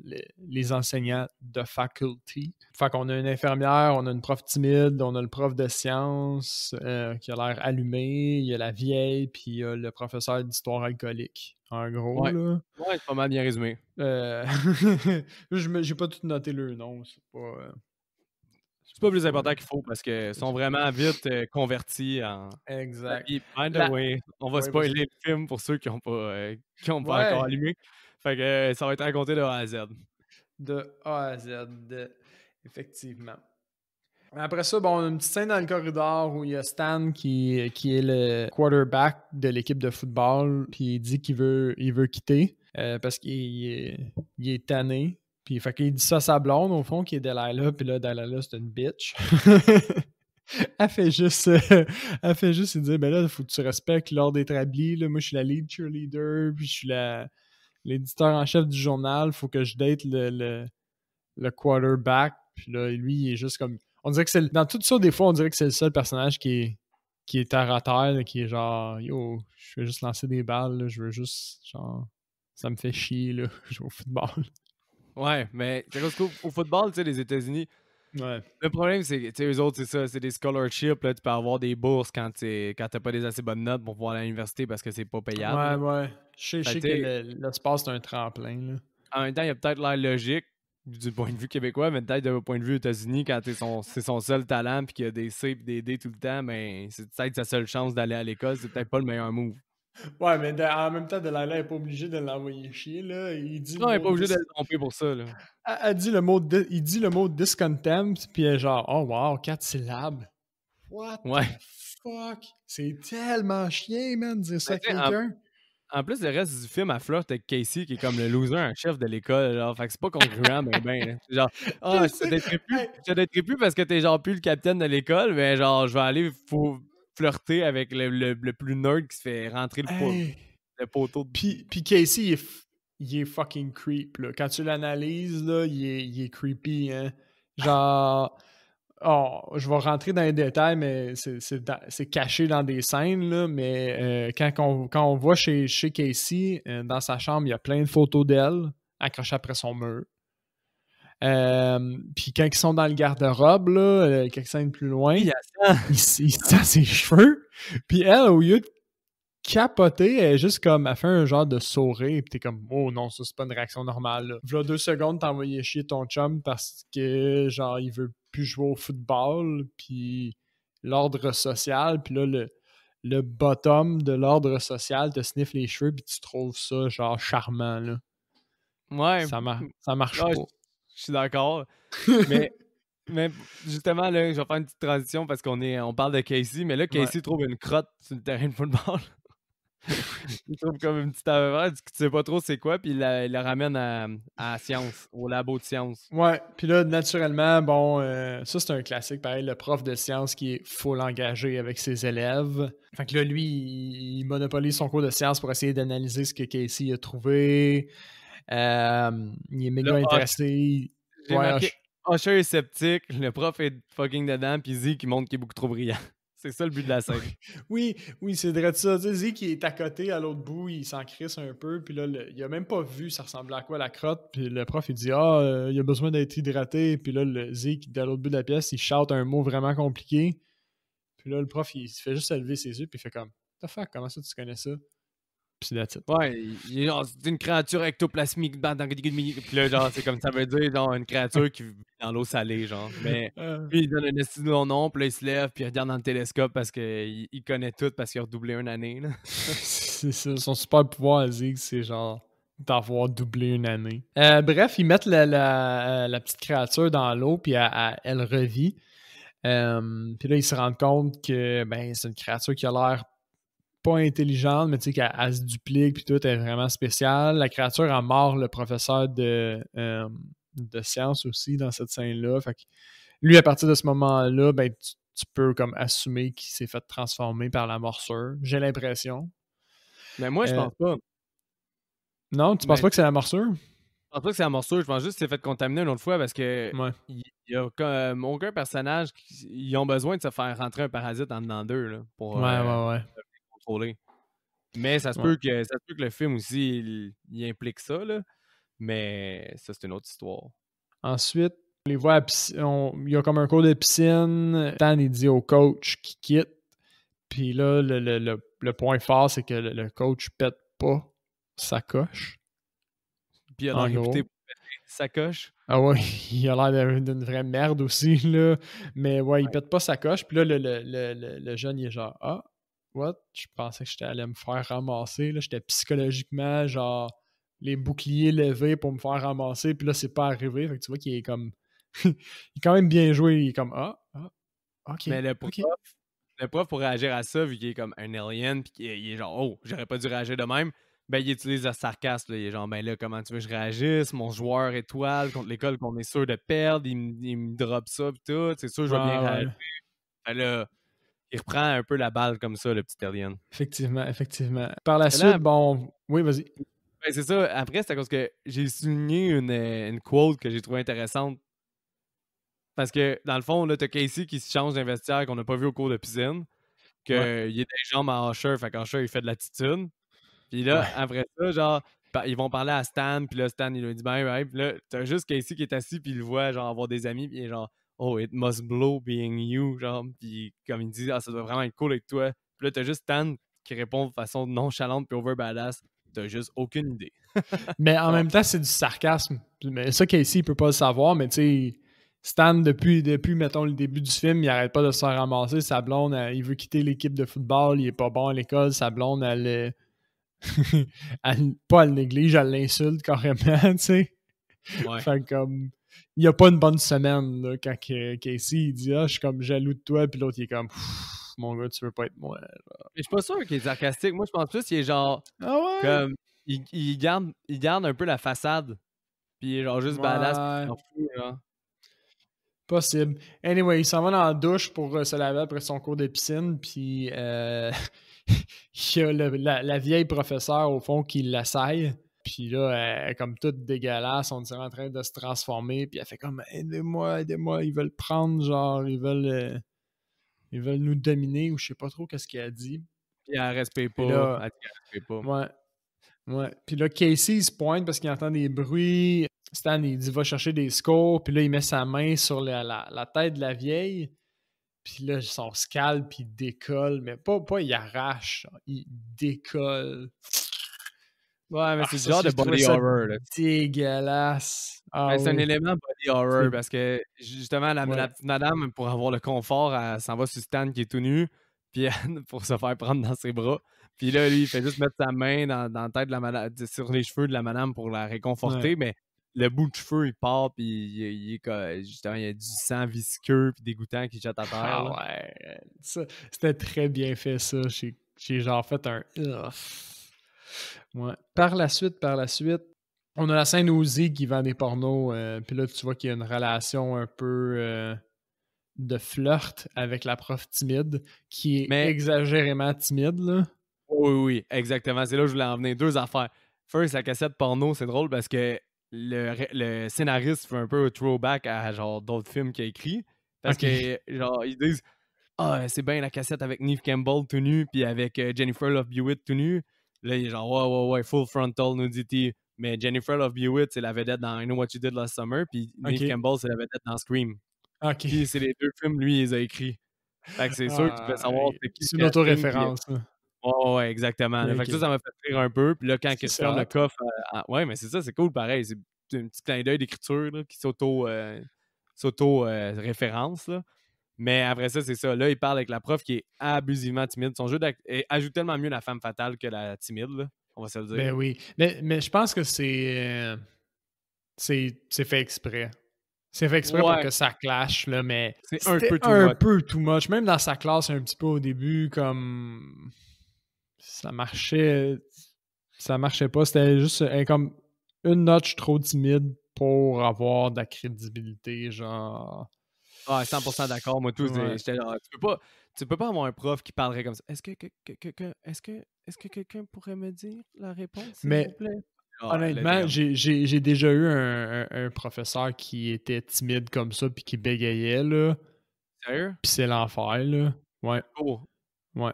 les enseignants de faculty. Fait qu'on a une infirmière, on a une prof timide, on a le prof de sciences qui a l'air allumé, il y a la vieille, puis il y a le professeur d'histoire alcoolique. En gros,
Ouais.
là.
Ouais, c'est pas mal bien résumé.
J'ai pas tout noté le nom, c'est pas.
C'est pas plus important qu'il faut parce qu'ils sont vraiment vite convertis en.
Exact.
Puis, by the way, on va
Ouais,
spoiler
vas-y.
le film pour ceux qui n'ont pas, pas encore
Ouais,
allumé. Fait que ça va être raconté de A à Z.
de A à Z, effectivement. Après ça, bon, on a une petite scène dans le corridor où il y a Stan qui est le quarterback de l'équipe de football, puis il dit qu'il veut quitter parce qu'il est tanné. Puis fait qu'il dit ça à sa blonde, au fond, qui est Delilah, puis là, Delilah, c'est une bitch. Elle fait juste lui dire, ben là, il faut que tu respectes l'ordre établi, là. Moi, je suis la lead cheerleader, puis je suis l'éditeur en chef du journal, faut que je date le quarterback. Puis là, lui, il est juste comme. On dirait que c'est. Dans tout ça, des fois, on dirait que c'est le seul personnage qui est terre à terre, là, qui est genre, yo, je vais juste lancer des balles, là, je veux juste, genre, ça me fait chier, là, jouer au football.
Ouais, mais c'est parce qu'au football, tu sais, les États-Unis,
Ouais.
le problème, c'est que, tu sais, eux autres, c'est ça, c'est des scholarships, là, tu peux avoir des bourses quand t'as pas des assez bonnes notes pour pouvoir aller à l'université parce que c'est pas payable.
Ouais,
Là.
ouais. Je sais
Fait,
que le sport, c'est un tremplin, là.
en même temps, il y a peut-être l'air logique du point de vue québécois, mais peut-être d'un point de vue États-Unis, quand c'est son seul talent puis qu'il y a des C et des D tout le temps, ben, c'est peut-être sa seule chance d'aller à l'école, c'est peut-être pas le meilleur move.
Ouais, mais en même temps, Delilah n'est pas obligé de l'envoyer chier, là. Il dit
Non,
le
il n'est
mot
pas obligé de le tromper pour ça. Là.
il dit le mot discontempt, puis elle est genre, oh wow, 4 syllabes. What
Ouais.
the fuck? C'est tellement chien, man, de dire ça à
Ben,
quelqu'un.
En plus, le reste du film, elle flirte avec Casey, qui est comme le loser en chef de l'école. Genre, fait que c'est pas congruent, mais ben. C'est genre, je te daterai plus parce que t'es genre plus le capitaine de l'école, mais genre, je vais aller flirter avec le plus nerd qui se fait rentrer le poteau de.
Puis Casey, il est fucking creep, là. Quand tu l'analyses, là, il est creepy, hein. Genre. Oh, je vais rentrer dans les détails, mais c'est caché dans des scènes, là, mais quand on voit chez Casey, dans sa chambre, il y a plein de photos d'elle accrochées après son mur. Puis quand ils sont dans le garde-robe, là, quelques scènes plus loin, il sent ses cheveux. Puis elle, au lieu de capoté, elle est juste comme, elle fait un genre de sourire, pis t'es comme, oh non, ça c'est pas une réaction normale, là. V'là 2 secondes, t'as envoyé chier ton chum parce que, genre, il veut plus jouer au football, pis l'ordre social, pis là, le bottom de l'ordre social te sniffe les cheveux, pis tu trouves ça, genre, charmant, là.
Ouais.
Ça marche
Ah,
pas.
je suis d'accord. Mais, mais justement, là, je vais faire une petite transition parce on parle de Casey, mais là,
Ouais.
Casey trouve une crotte sur le terrain de football. Il trouve comme une petite affaire, tu sais pas trop c'est quoi, puis il la ramène à science, au labo de science.
Ouais, puis là, naturellement, bon, ça c'est un classique, pareil, le prof de sciences qui est full engagé avec ses élèves. Fait que là, lui, il monopolise son cours de sciences pour essayer d'analyser ce que Casey a trouvé. Il est méga
Là,
intéressé.
j'ai
Ouais,
marqué Usher est sceptique, le prof est fucking dedans, puis Zeke qui montre qu'il est beaucoup trop brillant. C'est ça le but de la scène.
oui, c'est vrai de ça. Tu sais, Zeke qui est à côté, à l'autre bout, il s'en crisse un peu, puis là, il a même pas vu ça ressemblait à quoi la crotte, puis le prof, il dit « Ah, il a besoin d'être hydraté », puis là, le Zeke, de l'autre bout de la pièce, il shout un mot vraiment compliqué, puis là, le prof, il fait juste lever ses yeux, puis il fait comme « The fuck, comment ça tu connais ça? » Puis that's it.
Ouais, il est genre, c'est une créature ectoplasmique. Puis là, genre, c'est comme ça veut dire, genre, une créature qui vit dans l'eau salée, genre. Mais lui, il donne un esti de long nom, puis là, il se lève, puis il regarde dans le télescope parce qu'il connaît tout, parce qu'il a redoublé une année, là.
C'est ça, son super pouvoir à Zeke, c'est genre d'avoir doublé une année. Bref, ils mettent la petite créature dans l'eau, puis elle revit. Puis là, ils se rendent compte que ben, c'est une créature qui a l'air pas intelligente, mais tu sais qu'elle se duplique, puis tout est vraiment spécial. La créature a mort le professeur de sciences aussi dans cette scène-là. Fait que lui, à partir de ce moment-là, ben, tu peux comme assumer qu'il s'est fait transformer par la morsure. J'ai l'impression.
Mais moi, je
Euh,
pense pas.
non, tu penses
Mais
pas que c'est la morsure?
je pense pas que c'est un morceau, je pense juste que c'est fait contaminer une autre fois parce que
Ouais.
il y a comme aucun personnage ils ont besoin de se faire rentrer un parasite en dedans d'eux, là, pour
Ouais.
contrôler. Mais
Ouais.
ça se peut que le film aussi, il implique ça, là. Mais ça, c'est une autre histoire.
Ensuite, on les voit il y a comme un cours de piscine. Stan, il dit au coach qu'il quitte. Puis là, le point fort, c'est que le coach pète pas sa coche.
Puis il a
En
l'air réputé
gros.
pour péter sa coche.
Ah ouais, il a l'air d'une vraie merde aussi, là. Mais ouais, il pète pas sa coche. Puis là, le jeune, il est genre, ah, what? Je pensais que j'étais allé me faire ramasser. Là, j'étais psychologiquement, genre, les boucliers levés pour me faire ramasser. Puis là, c'est pas arrivé. Fait que tu vois qu'il est comme. il est quand même bien joué. Il est comme, ok,
Mais
ok.
le prof, pour réagir à ça, vu qu'il est comme un alien, puis qu'il est genre, oh, j'aurais pas dû réagir de même, ben, il utilise le sarcasme. Là. Il est genre, ben là, comment tu veux que je réagisse? Mon joueur étoile contre l'école qu'on est sûr de perdre, il me drop ça, pis tout. C'est sûr, je vais bien réagir.
Ouais.
Ben là, il reprend un peu la balle comme ça, le petit alien.
Effectivement. Par la
Mais là,
suite, bon. Oui, vas-y.
ben, c'est ça. Après, c'est à cause que j'ai souligné une quote que j'ai trouvée intéressante. Parce que, dans le fond, là, t'as Casey qui se change d'investiaire qu'on n'a pas vu au cours de piscine. Qu'il
Ouais.
est des jambes à Usher, fait qu'Usher, il fait de l'attitude. Puis là,
Ouais.
après ça, genre, ils vont parler à Stan, puis là, Stan, il lui dit bye bye. Puis là, t'as juste Casey qui est assis, puis il le voit, genre, avoir des amis, puis il est genre, oh, it must blow being you, genre, puis comme il dit, ah, ça doit vraiment être cool avec toi. Puis là, t'as juste Stan qui répond de façon nonchalante, puis over badass. T'as juste aucune idée.
Mais en
Genre,
même temps, c'est du sarcasme. Mais ça, Casey, il peut pas le savoir, mais tu sais, Stan, depuis, mettons, le début du film, il arrête pas de se faire ramasser. Sa blonde, il veut quitter l'équipe de football, il est pas bon à l'école. Sa blonde, pas elle néglige, elle l'insulte carrément, tu sais.
ouais.
Fait comme, il y a pas une bonne semaine, là, quand Casey, il dit, ah, je suis comme jaloux de toi, puis l'autre, il est comme, mon gars, tu veux pas être moi.
Mais je suis pas sûr qu'il est sarcastique. Moi, je pense plus qu'il est genre,
Ah ouais?
comme, il garde un peu la façade, puis il est genre juste badass, puis il
Ouais.
s'en fout, genre.
Possible. Anyway, il s'en va dans la douche pour se laver après son cours de piscine, puis il y a la vieille professeure, au fond, qui l'assaille. Puis là, elle est comme toute dégueulasse, on dirait en train de se transformer, puis elle fait comme « Aidez-moi, ils veulent prendre, genre, ils veulent nous dominer » ou je sais pas trop qu'est-ce qu'elle a dit.
Puis elle respecte
Puis
pas.
là,
Elle dit qu'elle respecte pas.
ouais. Puis là, Casey, il se pointe parce qu'il entend des bruits. Stan, il dit « Va chercher des scores », puis là, il met sa main sur la tête de la vieille. Puis là, son scalp, il décolle, mais pas il arrache, genre, il décolle.
Ouais, mais
Ah,
c'est du
ça,
genre de
j'ai trouvé
body
ça
horror, là.
dégueulasse. Ah
Ben, c'est un
oui.
élément body
C'est
horror parce que justement, la
ouais.
petite madame, pour avoir le confort, elle s'en va sur Stan qui est tout nu, puis pour se faire prendre dans ses bras. Puis là, lui, il fait juste mettre sa main dans la tête de la madame, sur les cheveux de la madame pour la
Ouais.
réconforter, mais le bout de cheveux, il part, puis il est justement, il y a du sang visqueux puis dégoûtant qui jette à terre,
Ah
là.
ouais. Ça, c'était très bien fait, ça. J'ai genre fait un Ugh. Ouais. Par la suite, on a la scène où Zeke qui vend des pornos, puis là, tu vois qu'il y a une relation un peu de flirt avec la prof timide, qui est
Mais
exagérément timide, là.
oui, oui, oui, exactement. C'est là que je voulais en venir. Deux affaires. First, la cassette porno, c'est drôle parce que le scénariste fait un peu un throwback à genre d'autres films qu'il a écrit. Parce
OK.
que, genre, ils disent ah, c'est bien la cassette avec Neve Campbell tout nu, puis avec Jennifer Love Hewitt tout nu. Là, il est genre, ouais, ouais, ouais, full frontal nudity. Mais Jennifer Love Hewitt, c'est la vedette dans I Know What You Did Last Summer, puis Neve
OK.
Campbell, c'est la vedette dans Scream.
OK.
Puis c'est les deux films, lui, il les a écrits. Fait que c'est sûr que tu peux
Ah,
savoir c'était qui
c'est
le
une
casting, puis
autoréférence, là.
ouais, ouais, ouais, exactement. Là. Fait que
OK.
ça m'a fait rire un peu. Puis là, quand
C'est
il se
c'est
ferme le
hot.
coffre, ouais, mais c'est ça, c'est cool, pareil. C'est un petit clin d'œil d'écriture là, qui s'auto-référence. Là. Mais après ça, c'est ça. Là, il parle avec la prof qui est abusivement timide. Son jeu ajoute tellement mieux la femme fatale que la timide, là. On va se le
Ben
dire.
oui. Mais je pense que c'est fait exprès. C'est fait exprès pour
Ouais,
que ça clash, là, mais
c'est un
c'était
peu too
un
much.
peu too much. Même dans sa classe, un petit peu au début, comme ça marchait. Ça marchait pas. C'était juste comme une notch trop timide pour avoir de la crédibilité, genre.
Ouais, 100% d'accord. Moi, tous,
Ouais.
j'étais genre, tu peux pas avoir un prof qui parlerait comme ça. Est-ce que quelqu'un pourrait me dire la réponse, s'il vous
Mais
plaît? Ah, là, t'es
honnêtement,
comme,
j'ai déjà eu un professeur qui était timide comme ça puis qui bégayait, là.
sérieux?
Puis c'est l'enfer, là. Ouais,
Cours.
ouais.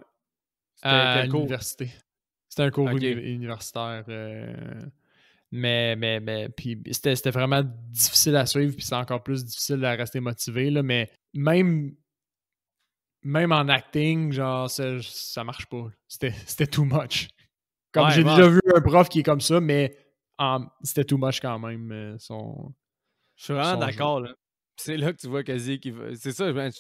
C'était
À
quel cours?
l'université. C'était un cours
OK.
universitaire. Mais puis c'était vraiment difficile à suivre, puis c'est encore plus difficile à rester motivé, là. Mais même en acting, genre, ça marche pas. C'était too much. Comme
Ouais,
j'ai
ouais,
déjà vu un prof qui est comme ça, mais c'était too much quand même,
je suis vraiment
son jeu.
d'accord, là. C'est là que tu vois que Zeke, c'est ça, ben,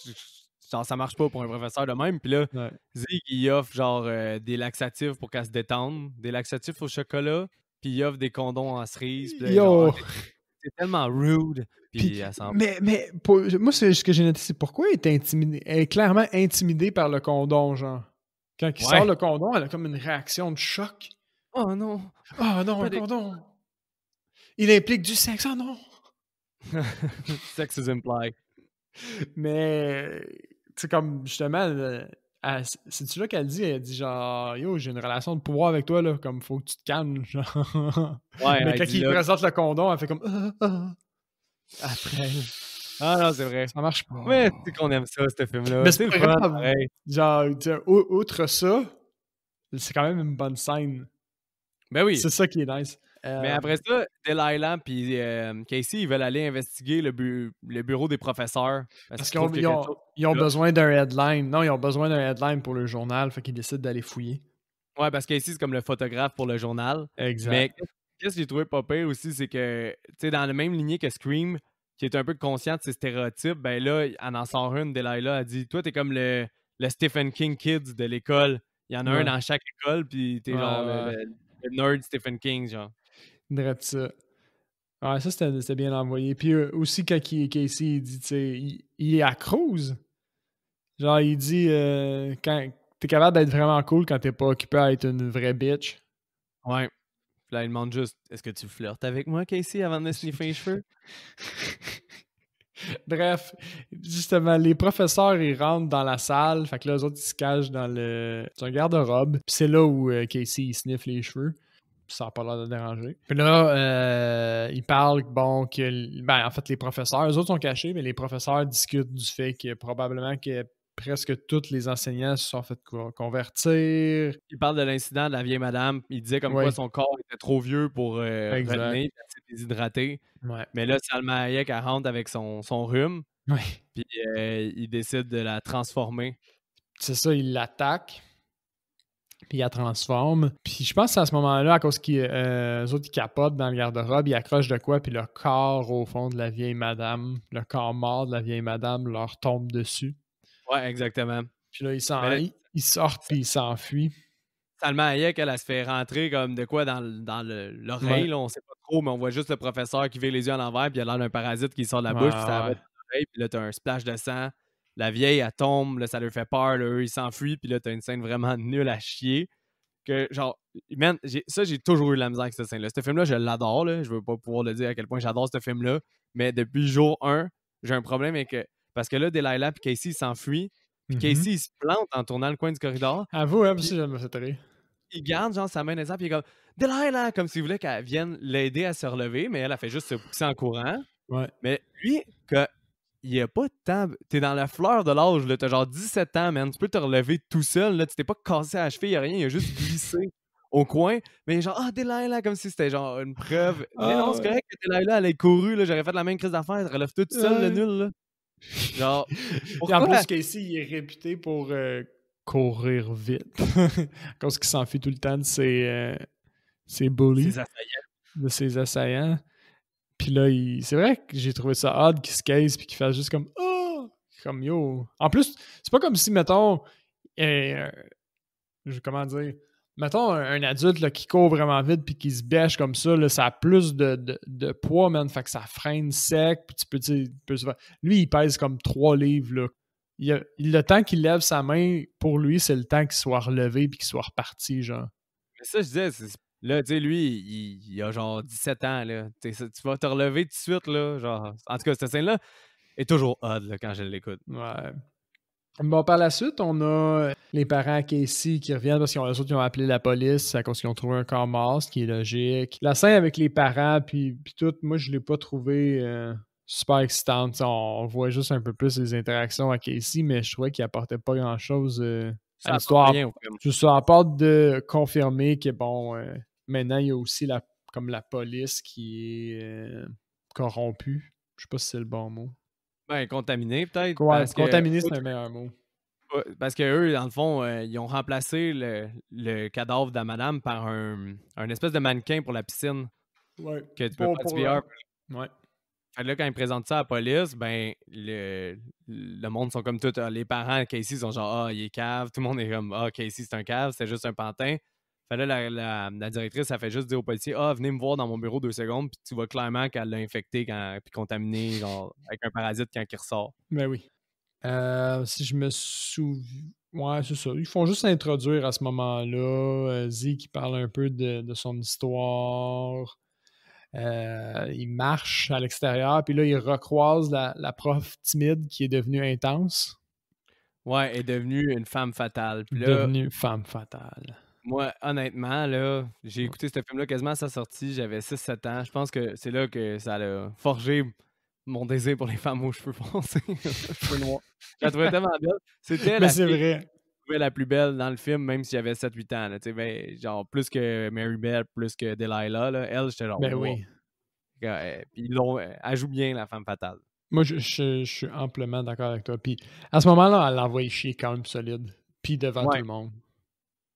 genre, ça marche pas pour un professeur de même. Puis là,
Ouais.
Zeke, il offre genre des laxatifs pour qu'elle se détende, des laxatifs au chocolat, puis il offre des condoms en cerise. Puis là, genre, ah,
Yo!
c'est tellement rude.
Puis,
Puis elle s'en
mais moi, c'est ce que j'ai noté, c'est pourquoi elle est intimidée. Elle est clairement intimidée par le condom, genre. Quand il sort
ouais.
le condom, elle a comme une réaction de choc.
Oh non,
Ah non,
pas
un
des.
condom! Il implique du sexe, ah non!
Sex is implied.
Mais, tu sais, comme justement, c'est-tu là qu'elle dit? Elle dit genre, yo, j'ai une relation de pouvoir avec toi, là, comme faut que tu te calmes, genre.
Ouais,
Mais
elle
quand
dit
il
là,
présente le condom, elle fait comme,
après. Ah non, c'est vrai.
ça marche pas.
Mais tu sais qu'on aime ça, ce
Mais
film-là.
c'est
C'est le
pas
fun,
grave.
pareil.
Genre, outre ça, c'est quand même une bonne scène.
Ben oui.
C'est ça qui est nice.
Mais après ça, Delilah puis Casey, ils veulent aller investiguer le bureau des professeurs parce
Parce
qu'ils
qu'ils ont,
trouvent qu'il y
ils
a quelque
ont-
chose
ils ont
là.
besoin d'un headline. Non, ils ont besoin d'un headline pour le journal, fait qu'ils décident d'aller fouiller.
Ouais, parce que Casey, c'est comme le photographe pour le journal. Mais
Exact.
qu'est-ce que j'ai trouvé pas pire aussi, c'est que, tu sais, dans la même lignée que Scream, qui est un peu conscient de ses stéréotypes, ben là, elle en sort une, Delilah, elle dit toi, t'es comme le Stephen King Kids de l'école. Il y en a un
Ouais.
dans chaque école, puis t'es
Ouais,
genre
ouais.
le nerd Stephen King, genre.
Drette ça. Ouais, ça, c'était bien envoyé. Puis aussi, quand Casey, il dit, tu sais, il est à cruise. Genre, il dit, quand t'es capable d'être vraiment cool quand t'es pas occupé à être une vraie bitch.
Ouais. Puis là, il demande juste est-ce que tu flirtes avec moi, Casey, avant de me sniffer les cheveux?
Bref, justement, les professeurs, ils rentrent dans la salle. Fait que là, eux autres, ils se cachent c'est un garde-robe. Puis c'est là où Casey, il sniffe les cheveux. Puis ça n'a pas l'air de déranger. Puis là, ils parlent, bon, ben, en fait, les professeurs, eux autres sont cachés, mais les professeurs discutent du fait que probablement que presque tous les enseignants se sont fait convertir.
Il parle de l'incident de la vieille madame. Il disait comme quoi
Oui,
son corps était trop vieux pour
exact.
retenir, puis elle s'est déshydratée.
Ouais.
Mais là, Salma Hayek, elle rentre avec son rhume.
Ouais.
Puis il décide de la transformer.
C'est ça, il l'attaque. Puis il la transforme. Puis je pense que c'est à ce moment-là, à cause qu'ils autres, ils capotent dans le garde-robe, ils accrochent de quoi, puis le corps, au fond, de la vieille madame, le corps mort de la vieille madame leur tombe dessus.
Ouais, exactement.
Puis là,
Mais là,
ils sortent, puis ils s'enfuient.
Salma Hayek, elle se fait rentrer comme de quoi dans l'oreille,
Ouais.
là, on sait pas trop, mais on voit juste le professeur qui vire les yeux à l'envers, puis il a l'air d'un parasite qui sort de la
Ouais,
bouche, puis ça va
ouais.
dans l'oreille, puis là, t'as un splash de sang. La vieille, elle tombe, là, ça leur fait peur, là, eux, ils s'enfuient, puis là, t'as une scène vraiment nulle à chier. Que, genre, man, j'ai toujours eu de la misère avec cette scène-là. Ce film-là, je l'adore, là. Je veux pas pouvoir le dire à quel point j'adore ce film-là, mais depuis jour 1, j'ai un problème avec parce que là, Delilah puis Casey s'enfuient, puis Casey, il se plante en tournant le coin du corridor,
Avoue, hein,
puis
aussi, j'aime cette rire.
il garde genre sa main dans les airs, puis il est comme Delilah, comme s'il voulait qu'elle vienne l'aider à se relever, mais elle a fait juste se pousser en courant.
Ouais.
Mais lui, il a pas de temps. T'es dans la fleur de l'âge, là. T'as genre 17 ans, man. Tu peux te relever tout seul, là. Tu t'es pas cassé à la cheville, y a rien. Il a juste glissé au coin. Mais genre, Delilah, comme si c'était genre une preuve. Mais non, c'est
Ouais.
correct que Delilah, elle ait couru, là. J'aurais fait la même crise d'affaires. Elle relève tout seul, le
Ouais.
nul, là. Genre,
Et en
pourquoi?
plus, Casey, il est réputé pour courir vite. À cause qu'il s'enfuit tout le temps de ses bullies,
Ses assaillants.
de ses assaillants. Puis là, c'est vrai que j'ai trouvé ça odd qu'il se case puis qu'il fasse juste comme oh! Comme yo. En plus, c'est pas comme si, mettons, comment dire, mettons un adulte là, qui court vraiment vite puis qui se bêche comme ça, là, ça a plus de poids, man. Fait que ça freine sec. Puis tu peux, lui, il pèse comme 3 livres, là. Le temps qu'il lève sa main, pour lui, c'est le temps qu'il soit relevé puis qu'il soit reparti, genre.
Mais ça, je disais, là, tu sais, lui, il a genre 17 ans, là. Tu vas te relever tout de suite, là. Genre, en tout cas, cette scène-là est toujours odd, là, quand je l'écoute.
Ouais. Bon, par la suite, on a les parents à Casey qui reviennent parce qu'ils ont appelé la police à cause qu'ils ont trouvé un corps mort, ce qui est logique. La scène avec les parents, puis tout, moi, je l'ai pas trouvé super excitante. On voit juste un peu plus les interactions à Casey, mais je trouvais qu'il apportait pas grand-chose à
Ça apporte
l'histoire.
rien au film.
Juste ça, à part de confirmer que, bon, maintenant, il y a aussi comme la police qui est corrompue. Je sais pas si c'est le bon mot.
Ben, contaminé, peut-être.
Ouais,
Parce que,
contaminé, c'est un meilleur mot.
parce que eux, dans le fond, ils ont remplacé le cadavre de la madame par un espèce de mannequin pour la piscine.
Ouais.
Que tu peux pas du VR.
Ouais.
Fait que là, quand ils présentent ça à la police, ben, le monde sont comme tout. Les parents, Casey, sont genre, il est cave. Tout le monde est comme, Casey, c'est un cave, c'est juste un pantin. Fait là, la directrice, ça fait juste dire au policier, venez me voir dans mon bureau 2 secondes, puis tu vois clairement qu'elle l'a infecté puis contaminé, genre, avec un parasite quand il ressort.
Ben oui. Si je me souviens. Ouais, c'est ça. Ils font juste introduire à ce moment-là. Zeke qui parle un peu de son histoire. Il marche à l'extérieur, puis là, il recroise la prof timide qui est devenue intense.
Ouais, elle est devenue une femme fatale. Puis là,
devenue femme fatale.
moi, honnêtement, là, j'ai écouté ce film-là quasiment à sa sortie. J'avais 6-7 ans. Je pense que c'est là que ça a forgé mon désir pour les femmes aux cheveux foncés, cheveux noirs. Je la trouvais tellement belle. C'était
Mais
la
c'est
fille
vrai.
que je trouvais la plus belle dans le film, même si j'avais 7-8 ans. Là, ben, genre, plus que Mary Bell, plus que Delilah. Là. Elle, j'étais genre,
Ben
wow.
oui.
Puis elle joue bien la femme fatale.
Moi, je suis amplement d'accord avec toi. Puis à ce moment-là, elle l'envoie chier quand même solide. Puis devant tout le monde.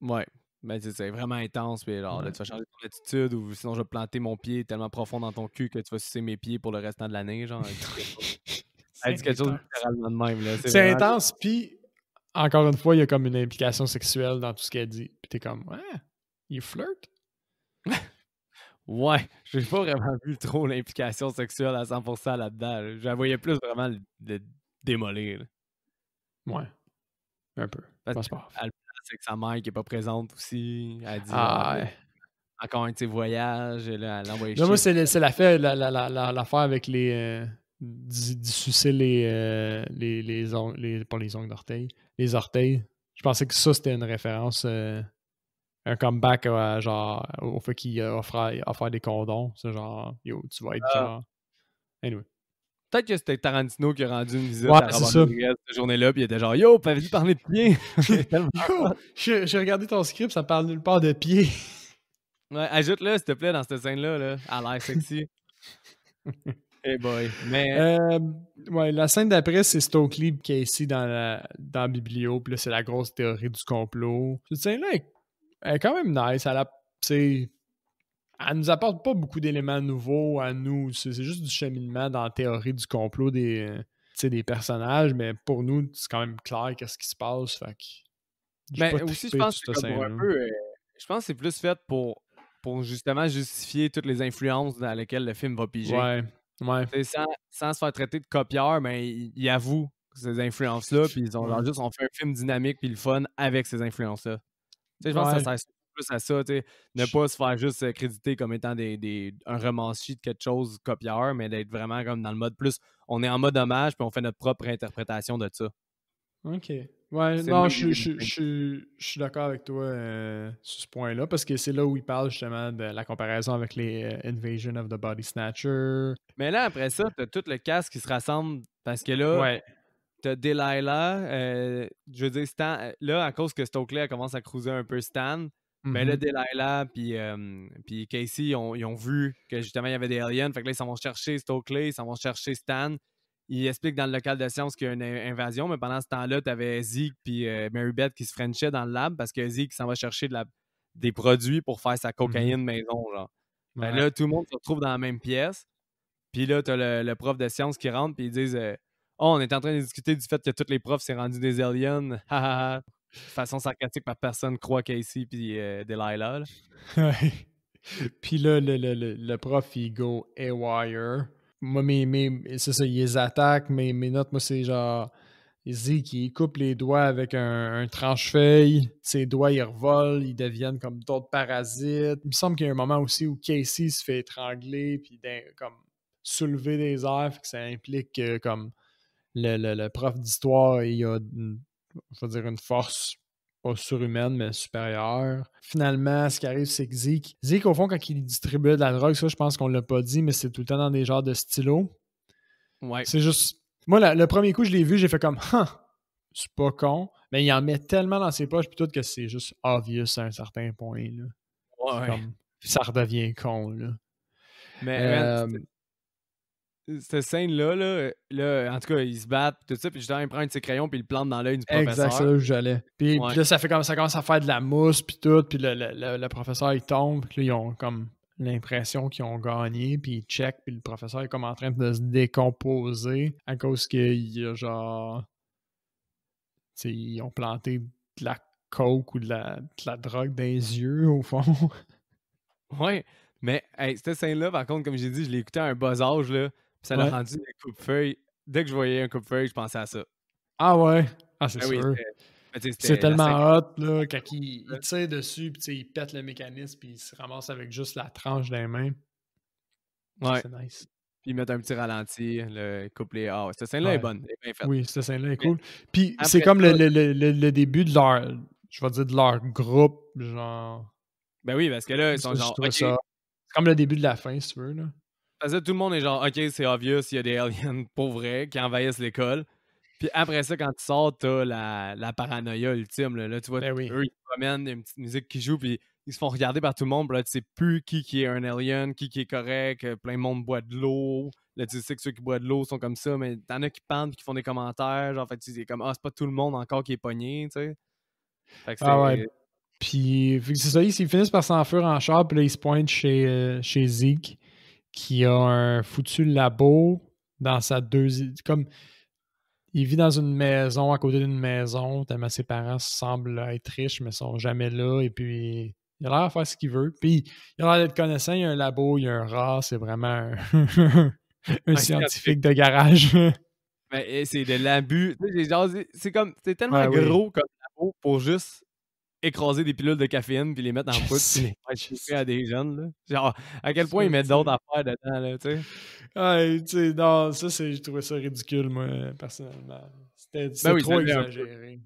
Ouais. Ben, c'est vraiment intense. Puis genre, là, tu vas changer ton attitude ou sinon je vais planter mon pied tellement profond dans ton cul que tu vas sucer mes pieds pour le restant de l'année. Genre, elle dit quelque chose littéralement de même. Là.
C'est vraiment intense. Puis encore une fois, il y a comme une implication sexuelle dans tout ce qu'elle dit. Puis t'es comme, ouais, il flirte.
Ouais, j'ai pas vraiment vu trop l'implication sexuelle à 100% là-dedans. Là. Je la voyais plus vraiment le démolir. Là.
Ouais, un peu.
Parce qu'elle place avec sa mère qui est pas présente aussi. Elle dit encore un de ses voyages. Là, elle l'envoie chier.
Moi, c'est l'affaire avec d'y sucer pas les ongles d'orteil, les orteils. Je pensais que ça, c'était une référence, un comeback genre au fait qu'il a offert des condoms. C'est genre, yo, tu vas être genre... Anyway.
Peut-être que c'était Tarantino qui a rendu une visite
à
Robert Rodriguez cette journée-là, puis il était genre, yo, t'avais-tu parler de pieds?
Yo, j'ai regardé ton script, ça parle nulle part de pieds.
Ouais, ajoute-le, s'il te plaît, dans cette scène-là. Là. Elle a l'air sexy. Eh boy. Mais
Euh, ouais, la scène d'après, c'est Stokely et Casey dans le biblio. Puis là, c'est la grosse théorie du complot. Cette scène-là elle est quand même nice. Elle nous apporte pas beaucoup d'éléments nouveaux à nous. C'est juste du cheminement dans la théorie du complot des personnages. Mais pour nous, c'est quand même clair qu'est-ce qui se passe. Fait que j'ai pas
aussi, je
trippé
pense que
sur
c'est
cette
comme pour un
scène-là.
peu. Je pense que c'est plus fait pour justement justifier toutes les influences dans lesquelles le film va piger.
Ouais, ouais,
Tu sais, sans se faire traiter de copieur, mais ils avouent ces influences-là, puis ils ont genre
ouais.
juste on fait un film dynamique puis le fun avec ces influences-là. Tu sais, je pense que
Ouais.
ça sert plus à ça, tu sais, ne
Je-
pas se faire juste créditer comme étant un romancier de quelque chose copieur, mais d'être vraiment comme dans le mode plus on est en mode hommage puis on fait notre propre interprétation de ça.
OK. Ouais,
C'est le
non,
même que j'ai dit.
je suis d'accord avec toi sur ce point-là, parce que c'est là où il parle justement de la comparaison avec les Invasion of the Body Snatcher.
Mais là, après ça, t'as tout le cast qui se rassemble parce que là,
Ouais.
t'as Delilah, je veux dire, Stan, là, à cause que Stokely elle commence à cruiser un peu Stan, mais là,
Mhm.
Delilah puis Casey, ils ont vu que justement, il y avait des aliens. Fait que là, ils s'en vont chercher Stokely, ils s'en vont chercher Stan. Ils expliquent dans le local de science qu'il y a une invasion, mais pendant ce temps-là, t'avais Zeke puis Mary Beth qui se frenchaient dans le lab parce que Zeke s'en va chercher des produits pour faire sa
Mhm.
cocaïne maison, genre. Fait que
Ouais.
là, tout le monde se retrouve dans la même pièce. Puis là, t'as le prof de sciences qui rentre, puis ils disent Oh, on est en train de discuter du fait que tous les profs s'est rendu des aliens. Ha ha ha. De façon sarcastique, par personne croit Casey puis Delilah. Là.
Ouais. Puis là, le prof, il go haywire. Moi, c'est ça, il les attaque. Mes notes, moi, c'est genre. Il se dit qu'il coupe les doigts avec un tranche-feuille. Ses doigts, ils revolent. Ils deviennent comme d'autres parasites. Il me semble qu'il y a un moment aussi où Casey se fait étrangler. Puis comme soulever des airs. Fait que ça implique que, comme le prof d'histoire, il a je veux dire, une force pas surhumaine, mais supérieure. Finalement, ce qui arrive, c'est que Zeke, au fond, quand il distribuait de la drogue, ça, je pense qu'on l'a pas dit, mais c'est tout le temps dans des genres de stylos.
Ouais.
C'est juste. Moi, le premier coup, je l'ai vu, j'ai fait comme, c'est pas con. Mais il en met tellement dans ses poches, puis tout, que c'est juste obvious à un certain point. Là. C'est
Ouais.
comme, ça redevient con. Là.
Mais man,
Euh,
cette scène-là, en tout cas, ils se battent, tout ça, puis justement, il prend un de ses crayons, puis il le plante dans l'œil du
exact, c'est
professeur.
là où j'allais. Puis
Ouais.
là, ça fait comme ça commence à faire de la mousse, puis tout, puis le professeur, il tombe, puis là, ils ont comme l'impression qu'ils ont gagné, puis ils check, puis le professeur est comme en train de se décomposer à cause qu'il y a genre. Tu sais, ils ont planté de la coke ou de la drogue dans les yeux, au fond.
Ouais. Mais hey, cette scène-là, par contre, comme j'ai dit, je l'ai écouté à un bas âge, là, puis ça l'a
Ouais.
rendu des coupe-feuilles. Dès que je voyais un coupe-feuille, je pensais à ça.
Ah ouais. Ah, c'est
Ah oui,
sûr.
tu sais,
C'est
c'était la
tellement
50.
hot, là, quand il tire dessus, puis tu sais, il pète le mécanisme, puis il se ramasse avec juste la tranche dans les mains. Ça,
Ouais.
c'est nice.
Puis ils mettent un petit ralenti, le couplé. Ah ouais, cette scène-là est
Ouais.
bonne, elle est bien faite.
Oui, cette scène-là est
Mais
cool. Puis c'est
après
comme
ça,
le début de leur, je vais dire, de leur groupe, genre.
ben oui, parce que là, ils sont
Je
genre,
trouvais
OK.
ça. C'est comme le début de la fin, si tu veux, là.
Parce que tout le monde est genre, OK, c'est obvious, il y a des aliens pour vrai qui envahissent l'école. Puis après ça, quand tu sors, t'as la paranoïa ultime. Là, tu vois,
Ben oui.
eux, ils se promènent, il y a une petite musique qui joue, puis ils se font regarder par tout le monde. Puis là, tu sais plus qui est un alien, qui est correct. Plein de monde boit de l'eau. Là, tu sais que ceux qui boivent de l'eau sont comme ça, mais t'en as qui parlent qui font des commentaires. Genre, fait, tu sais, comme, ah, c'est pas tout le monde encore qui est pogné, tu sais. Fait que
Ah ouais.
c'était.
Puis, vu que c'est ça, ils finissent par s'enfuir en char, puis là, ils se pointent chez Zeke, qui a un foutu labo dans sa deuxième. Comme, il vit dans une maison, à côté d'une maison, tellement ses parents semblent être riches, mais sont jamais là, et puis il a l'air de faire ce qu'il veut. Puis, il a l'air d'être connaissant, il y a un labo, il y a un rat, c'est vraiment un
Un scientifique.
scientifique de garage.
Mais c'est de l'abus. Tu sais, genre, c'est comme. C'est tellement
Ouais, oui.
gros comme labo pour juste écraser des pilules de caféine puis les mettre en
Je
poudre puis les
sais,
faire
je
shooter
sais.
à des jeunes, là. Genre, à quel point ils
Je
mettent
sais.
d'autres affaires dedans, là, tu sais.
Ouais, tu sais, non, ça, j'ai trouvé ça ridicule, moi, personnellement.
Ben
C'était
oui, ça
trop
l'est un peu.
exagéré.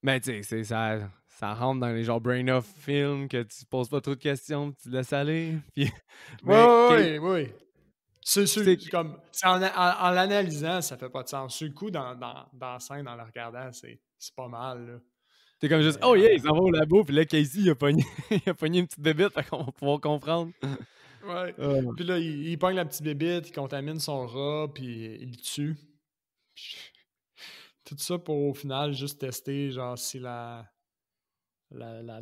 Mais tu sais, ça rentre dans les genres brain-off films que tu poses pas trop de questions, puis tu laisses aller. Puis, mais
Ouais, ouais, ouais.
c'est
En l'analysant, ça fait pas de sens. Sur le coup, dans la scène, en la regardant, c'est pas mal, là.
t'es comme juste,
Mais
oh yeah, ils s'en vont au labo, puis là, Casey, il a pogné, il a pogné une petite bébête, fait qu'on va pouvoir comprendre.
Ouais.
Ah.
Puis là, il pogne la petite bébite, il contamine son rat, puis il le tue. Tout ça pour au final juste tester genre si la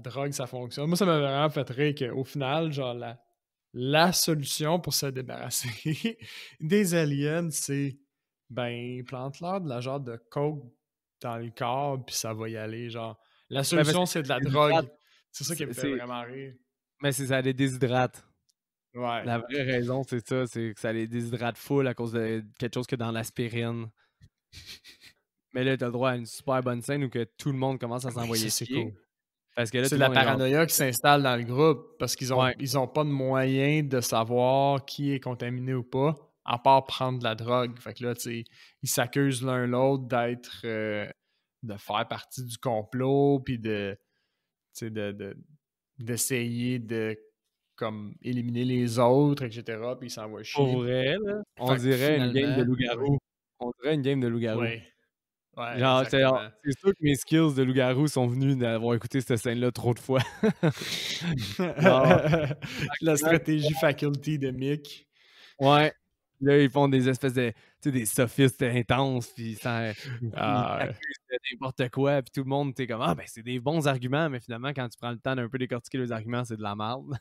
drogue ça fonctionne. Moi, ça m'a vraiment fait rire qu'au final, genre la solution pour se débarrasser des aliens, c'est ben plante-leur de la genre de coke dans le corps, puis ça va y aller. Genre, la
Ben, parce
solution,
que
c'est de la
les déshydrate,
drogue. C'est ça qui me fait vraiment rire.
mais c'est ça les déshydrate.
Ouais.
La vraie raison, c'est ça, c'est que ça les déshydrate full à cause de quelque chose que dans l'aspirine. Mais là, t'as le droit à une super bonne scène où que tout le monde commence à
Oui, ça
s'envoyer
c'est
chier.
cool.
Parce que là,
C'est
tout le
la
monde est genre,
paranoïa qui s'installe dans le groupe parce qu'ils ont,
ouais,
ils ont pas de moyen de savoir qui est contaminé ou pas, à part prendre de la drogue. Fait que là, tu sais, ils s'accusent l'un l'autre d'être de faire partie du complot, puis de, tu sais, d'essayer de comme éliminer les autres, etc. Puis ils s'envoient chier.
pour vrai, là, on
Fait que
dirait une game de
finalement, ouais,
loup-garou. On dirait une game de loup-garou.
ouais, ouais,
Genre,
exactement.
c'est sûr que mes skills de loup-garou sont venus d'avoir écouté cette scène-là trop de fois. Genre,
La stratégie faculty de Mick.
ouais. Là, ils font des espèces de, tu sais, des sophistes intenses, puis ils
Ah, ouais.
t'accusent de n'importe quoi, puis tout le monde, t'es comme, ah, ben, c'est des bons arguments, mais finalement, quand tu prends le temps d'un peu décortiquer les arguments, c'est de la merde.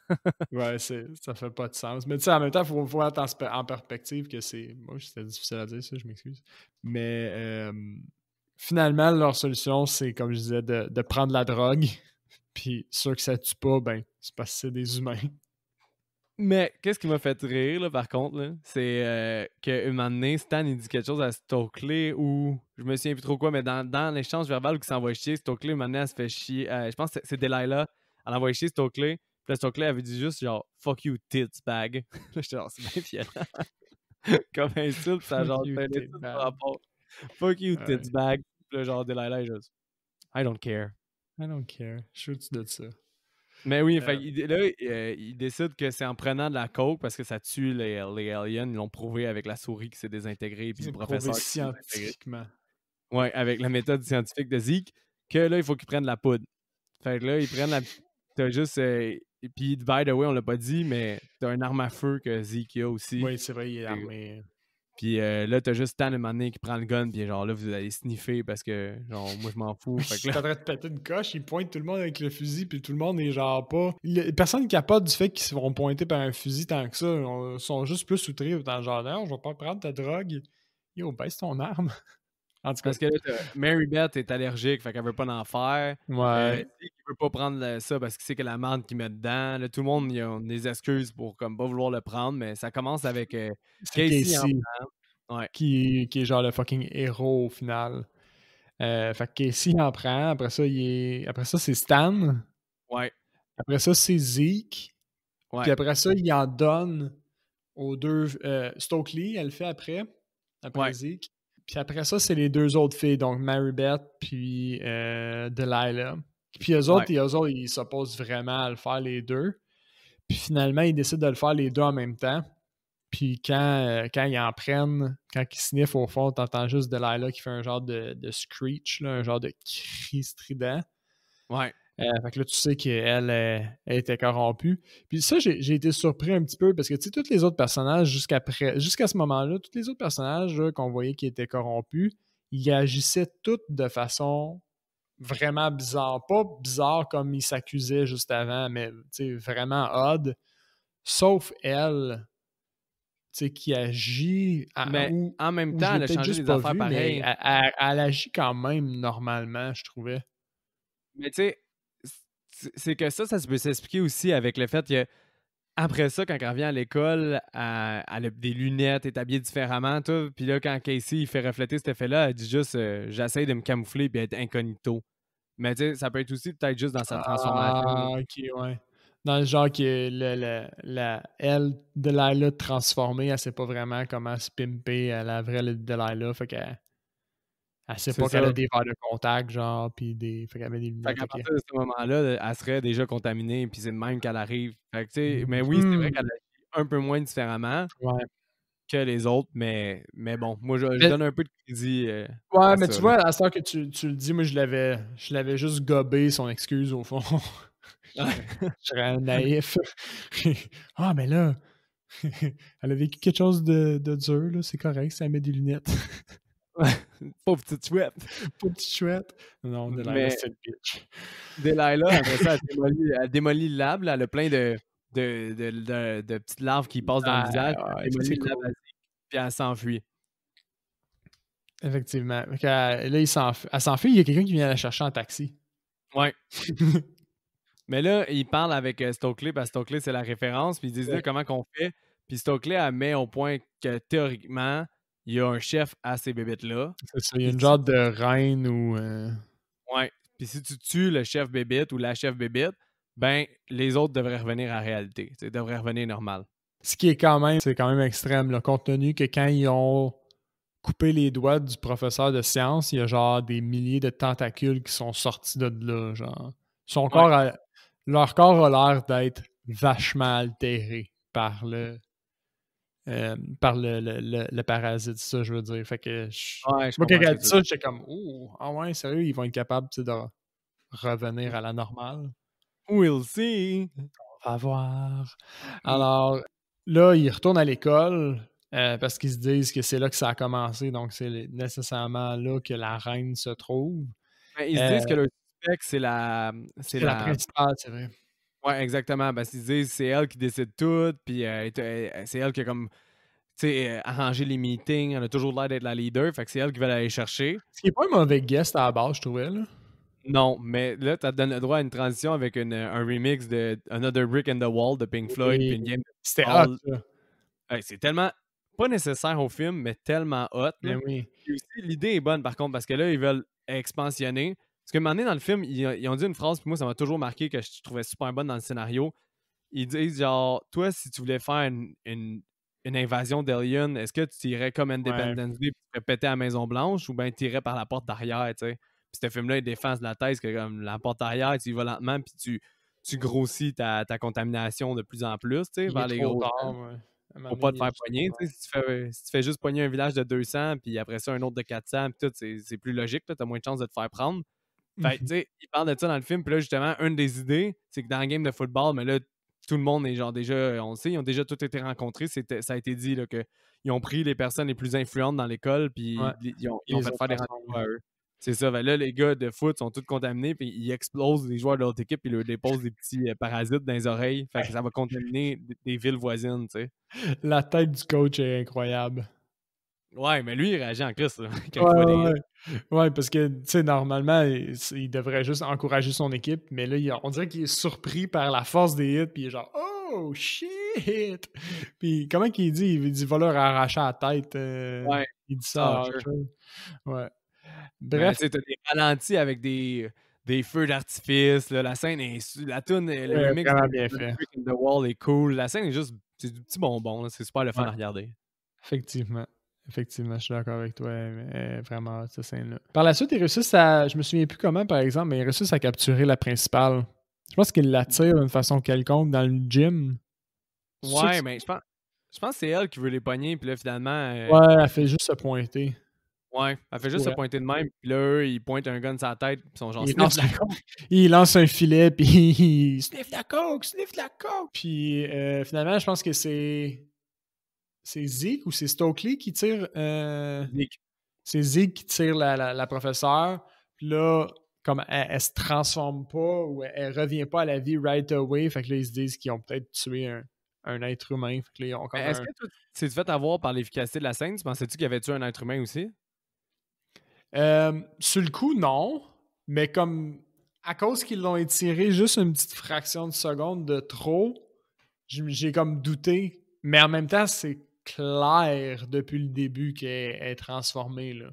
Ouais, ça fait pas de sens. Mais tu sais, en même temps, il faut mettre en perspective que c'est. Moi, c'était difficile à dire ça, je m'excuse. Mais finalement, leur solution, c'est, comme je disais, de prendre la drogue. Puis sûr que ça tue pas, ben, c'est parce que c'est des humains.
Mais qu'est-ce qui m'a fait rire, là, par contre, là, c'est qu'un moment donné, Stan, il dit quelque chose à Stokely ou je me souviens plus trop quoi, mais dans l'échange verbal où il s'envoie chier, Stokely, un moment donné, elle se fait chier. Je pense que c'est Delilah. Elle envoie chier Stokely. Puis là, Stokely avait dit juste genre fuck you, tits bag. Là, j'étais genre, c'est bien violent. Comme insulte, ça
Fuck
genre,
you,
c'est un
t'es
insulte par
bad.
rapport. Fuck you,
Ouais.
tits bag. Puis là, genre, Delilah est juste, I don't care.
I don't care. Je suis au-dessus de ça.
Mais oui, fait,
Euh,
là, il décide que c'est en prenant de la coke parce que ça tue les aliens. Ils l'ont prouvé avec la souris qui s'est désintégrée puis le
c'est prouvé
professeur qui s'est désintégré.
scientifiquement.
Ouais, avec la méthode scientifique de Zeke, que là, il faut qu'ils prennent la poudre. Fait que là, ils prennent la. T'as juste. Et puis, by the way, on l'a pas dit, mais t'as une arme à feu que Zeke a aussi.
Oui, c'est vrai, il est armé.
Puis là, t'as juste Stan, un moment donné, qui prend le gun, puis genre là, vous allez sniffer parce que, genre, moi, je m'en fous. Fait que
Il est en train de péter une coche, il pointe tout le monde avec le fusil, puis tout le monde est genre pas. Personne ne capote du fait qu'ils se feront pointer par un fusil tant que ça. Ils sont juste plus outrés dans le genre, non, je vais pas prendre ta drogue. Yo, baisse ton arme. En tout cas,
parce que là, Mary Beth est allergique, fait qu'elle veut pas en faire.
ouais.
Zeke, il veut pas prendre ça parce qu'il sait que la menthe qu'il met dedans. Là, tout le monde, ils ont des excuses pour comme pas vouloir le prendre, mais ça commence avec
C'est
Casey en
Casey
prend. Ouais,
qui est genre le fucking héros au final. Fait que Casey en prend. Après ça, c'est Stan.
ouais,
Après ça, c'est Zeke. Puis
ouais,
après ça, il en donne aux deux. Stokely, elle le fait après
ouais,
Zeke. Puis après ça, c'est les deux autres filles, donc Marybeth puis Delilah. Puis
ouais.
eux autres, ils s'opposent vraiment à le faire les deux. Puis finalement, ils décident de le faire les deux en même temps. Puis quand ils en prennent, quand ils sniffent au fond, t'entends juste Delilah qui fait un genre de screech, là, un genre de cri strident.
Ouais.
Fait que là, tu sais qu'elle elle était corrompue. Puis ça, j'ai été surpris un petit peu parce que, tu sais, tous les autres personnages, jusqu'à ce moment-là, tous les autres personnages là, qu'on voyait qui étaient corrompus, ils agissaient tous de façon vraiment bizarre. Pas bizarre comme ils s'accusaient juste avant, mais, tu sais, vraiment odd. Sauf elle, tu sais, qui agit,
Mais en même
ou je
temps,
l'ai
elle a
peut-être
changé
juste
des
pas
affaires
vu, mais
pareilles.
elle agit quand même normalement, je trouvais.
Mais tu sais, c'est que ça peut s'expliquer aussi avec le fait que après ça, quand elle revient à l'école, elle a des lunettes, elle est habillée différemment, tout. Puis là, quand Casey il fait refléter cet effet-là, elle dit juste j'essaie de me camoufler et être incognito. Mais tu sais, ça peut être aussi peut-être juste dans sa transformation.
Ah, ok, ouais. Dans le genre que elle, Delilah transformée, elle sait pas vraiment comment se pimper à la vraie Delilah. Fait qu'elle elle sait
C'est
pas qu'elle
ça.
a des verres de contact, genre, puis fait qu'elle met des
Fait
lunettes,
qu'à
ok.
partir de ce moment-là, elle serait déjà contaminée, puis c'est de même qu'elle arrive. Fait que, tu sais, mais oui, c'est vrai
Mhm.
qu'elle agit un peu moins différemment
Ouais.
que les autres, mais bon, moi, je
Mais,
donne un peu de crédit
ouais,
à
mais
ça,
tu
là.
vois, à ce temps que tu le dis, moi, je l'avais juste gobé son excuse, au fond. Je serais naïf. Ah, mais là, elle a vécu quelque chose de dur, là, c'est correct, ça met des lunettes.
Pauvre petite chouette.
Pas petite chouette. Non, Delilah,
Mais
c'est une bitch.
Delilah, après ça, elle démolit le lab, là, elle a plein de petites larves qui passent dans le
Ah,
visage,
ouais,
elle
ça, c'est
démolit le lab
cool.
puis elle s'enfuit.
Effectivement. Fait que, là, elle s'enfuit, il y a quelqu'un qui vient la chercher en taxi.
Ouais. Mais là, il parle avec Stokely, parce que Stokely, c'est la référence, puis ils disent là
Ouais.
comment qu'on fait. Puis Stokely, elle met au point que théoriquement, il y a un chef à ces bébites-là.
C'est ça, il y a
Puis
une
si,
genre de reine ou...
ouais. Puis si tu tues le chef bébite ou la chef bébite, ben, les autres devraient revenir à la réalité. Ils devraient revenir normal.
Ce qui est quand même, c'est quand même extrême, là, compte tenu que quand ils ont coupé les doigts du professeur de sciences, il y a genre des milliers de tentacules qui sont sortis de là, genre. Son
Ouais.
corps leur corps a l'air d'être vachement altéré par le parasite, ça, je veux dire. Fait que
Ouais, je
moi, quand
comprends
elle
ce
a
que
dit
tu veux
ça,
dire.
j'étais comme, oh, ah ouais, sérieux, ils vont être capables, tu sais, de revenir à la normale.
We'll see.
On va voir.
Mm.
Alors, là, ils retournent à l'école parce qu'ils se disent que c'est là que ça a commencé, donc c'est nécessairement là que la reine se trouve.
Ben, ils se
Euh,
disent que le suspect, c'est la. C'est
c'est la
la.
principale, c'est vrai.
Ouais, exactement. Ben, ils se disent c'est elle qui décide tout, puis c'est elle qui a comme. Tu sais, arrangé les meetings, elle a toujours l'air d'être la leader, fait que c'est elle qui va aller chercher.
Ce qui n'est pas un mauvais guest à la base, je trouvais. Là.
Non, mais là, ça te donne le droit à une transition avec un remix de Another Brick in the Wall de Pink Floyd, puis
Oui,
une game de
c'était hot,
football.
ça.
Hey, c'est tellement pas nécessaire au film, mais tellement hot. Là.
Ben oui.
Puis aussi, l'idée est bonne par contre, parce que là, ils veulent expansionner. Parce qu'à un moment donné dans le film, ils ont dit une phrase, puis moi, ça m'a toujours marqué que je trouvais super bonne dans le scénario. Ils disent genre, toi, si tu voulais faire une invasion d'aliens, est-ce que tu irais comme
Ouais.
Independence Day et tu ferais péter à la Maison-Blanche ou bien tu irais par la porte d'arrière, tu sais? Puis ce film-là, il défend de la thèse que comme la porte arrière, tu y vas lentement puis tu grossis ta contamination de plus en plus, tu sais,
Il est
vers les
trop
gros
tard,
champs
ouais. À un moment
pour
donné,
pas te
il est
faire
juste
poigner.
trop
Tu sais, si tu fais juste poigner un village de 200 puis après ça, un autre de 400 puis tout, c'est plus logique, tu as moins de chances de te faire prendre. Fait que, tu
tard.
sais, il parle de ça dans le film, puis là, justement, une des idées, c'est que dans le game de football, mais là, tout le monde est genre déjà, on le sait, ils ont déjà tous été rencontrés. Ça a été dit là, qu'ils ont pris les personnes les plus influentes dans l'école,
Ouais.
puis ils ont,
Il
ils ont
les
fait
a
faire des
transformés.
rendez-vous à eux. C'est ça. Ben là, les gars de foot sont tous contaminés, puis ils explosent les joueurs de l'autre équipe, puis ils leur déposent des petits parasites dans les oreilles. Fait que ça va contaminer des villes voisines, tu sais.
La tête du coach est incroyable.
Ouais, mais lui, il réagit en crise là, quand
Ouais,
il voit des
ouais,
hits.
ouais. Ouais, parce que, tu sais, normalement, il devrait juste encourager son équipe, mais là, on dirait qu'il est surpris par la force des hits, puis il est genre, oh shit! Puis, comment qu'il dit? Il dit, va leur arracher la tête.
Ouais,
Il dit ça
ça,
à
sure.
Archer. Ouais.
Mais
Bref,
tu sais, t'as des ralentis avec des feux d'artifice. Là. La scène est. La tune, le remix
vraiment
de
bien
The
fait.
Brick in the Wall est cool. La scène est juste. C'est du petit bonbon. Là. C'est super le fun
Ouais,
à regarder.
effectivement. Effectivement, je suis d'accord avec toi. Vraiment, cette scène-là. Par la suite, ils réussissent à. Je me souviens plus comment, par exemple, mais ils réussissent à capturer la principale. Je pense qu'ils l'attirent d'une façon quelconque dans le gym. C'est ça que
Ouais, mais je pense que c'est elle qui veut les pogner. Puis là, finalement,
ouais, elle fait juste se pointer.
ouais, elle fait juste se
Ouais.
pointer de même. Puis là, eux, ils pointent un gun sur la tête. Puis ils sont genre
Il
sniff
lance,
la con.
il lance un filet, puis il sniff la coke, sniff la coke. Puis finalement, je pense que c'est Zeke ou c'est Stokely qui tire. C'est Zeke qui tire la professeure. Puis là, comme elle se transforme pas ou elle revient pas à la vie right away, fait que là, ils se disent qu'ils ont peut-être tué un être humain. Fait que là, ils ont
Mais
comme
est-ce
un.
que tu t'es fait avoir par l'efficacité de la scène? Tu pensais-tu qu'il y avait tué un être humain aussi?
Sur le coup, non. Mais comme à cause qu'ils l'ont étiré juste une petite fraction de seconde de trop, j'ai comme douté. Mais en même temps, c'est clair depuis le début qu'elle est transformée. Là.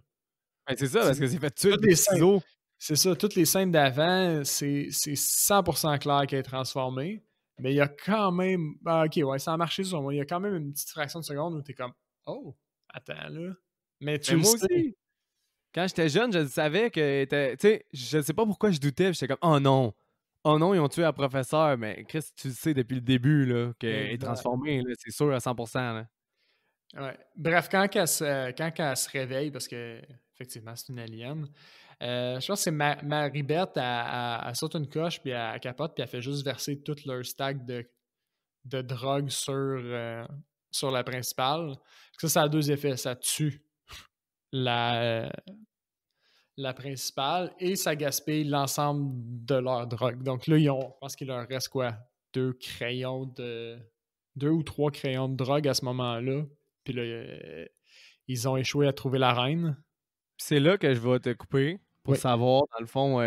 Ben, c'est ça,
C'est-
parce que c'est fait tuer avec
Toutes
des
les
petits
scènes,
ciseaux.
c'est ça, toutes les scènes d'avant, c'est 100% clair qu'elle est transformée. Mais il y a quand même. Ah, ok, ouais, ça a marché sur moi. Il y a quand même une petite fraction de seconde où t'es comme, oh, attends là. Mais tu
Mais
le
moi
sais.
aussi. Quand j'étais jeune, je savais que. Tu sais, je sais pas pourquoi je doutais. J'étais comme, oh non. Oh non, ils ont tué la professeure. Mais Chris, tu le sais depuis le début là, qu'elle est
Exact.
transformée. Là, c'est sûr à 100%. Là.
Ouais. Bref, quand qu'elle se réveille, parce que effectivement, c'est une alien. Je pense que c'est Maribeth, elle saute une coche, puis elle capote, puis elle fait juste verser tout leur stack de drogue sur la principale. Ça a deux effets. Ça tue la, la principale et ça gaspille l'ensemble de leur drogue. Donc là, je pense qu'il leur reste quoi? 2 ou 3 crayons de drogue à ce moment-là. Puis là, ils ont échoué à trouver la reine.
C'est là que je vais te couper pour
Oui.
savoir, dans le fond,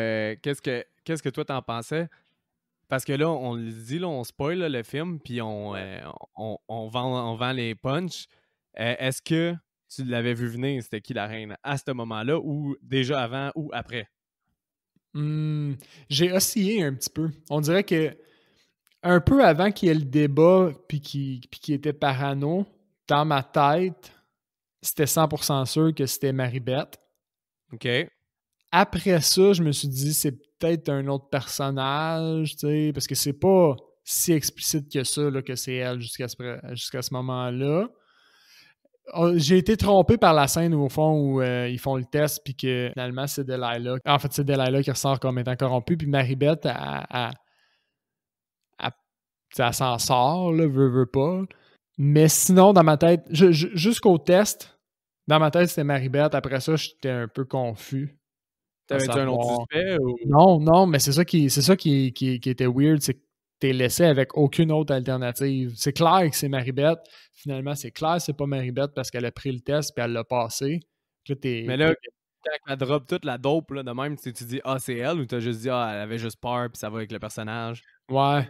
qu'est-ce que toi t'en pensais. Parce que là, on le dit, là, on spoil là, le film, puis on vend les punchs. Est-ce que tu l'avais vu venir, c'était qui la reine, à ce moment-là, ou déjà avant ou après?
J'ai oscillé un petit peu. On dirait que un peu avant qu'il y ait le débat puis qu'il était parano, dans ma tête, c'était 100% sûr que c'était Maribeth.
OK.
Après ça, je me suis dit, c'est peut-être un autre personnage, tu sais, parce que c'est pas si explicite que ça, là, que c'est elle jusqu'à ce moment-là. J'ai été trompé par la scène où, au fond, où ils font le test, puis que finalement, c'est Delilah. En fait, c'est Delilah qui ressort comme étant corrompue, puis Maribeth, elle s'en sort, là, veut pas. Mais sinon, dans ma tête, jusqu'au test, dans ma tête, c'était Maribeth. Après ça, j'étais un peu confus.
T'avais-tu un autre suspect ou...
Non, mais c'est ça qui était weird, c'est que t'es laissé avec aucune autre alternative. C'est clair que c'est Maribeth. Finalement, c'est clair que c'est pas Maribeth parce qu'elle a pris le test puis elle l'a passé.
Mais là, quand elle drop toute la dope, là, de même, tu dis, ah, c'est elle, ou t'as juste dit, ah, elle avait juste peur, puis ça va avec le personnage?
Ouais.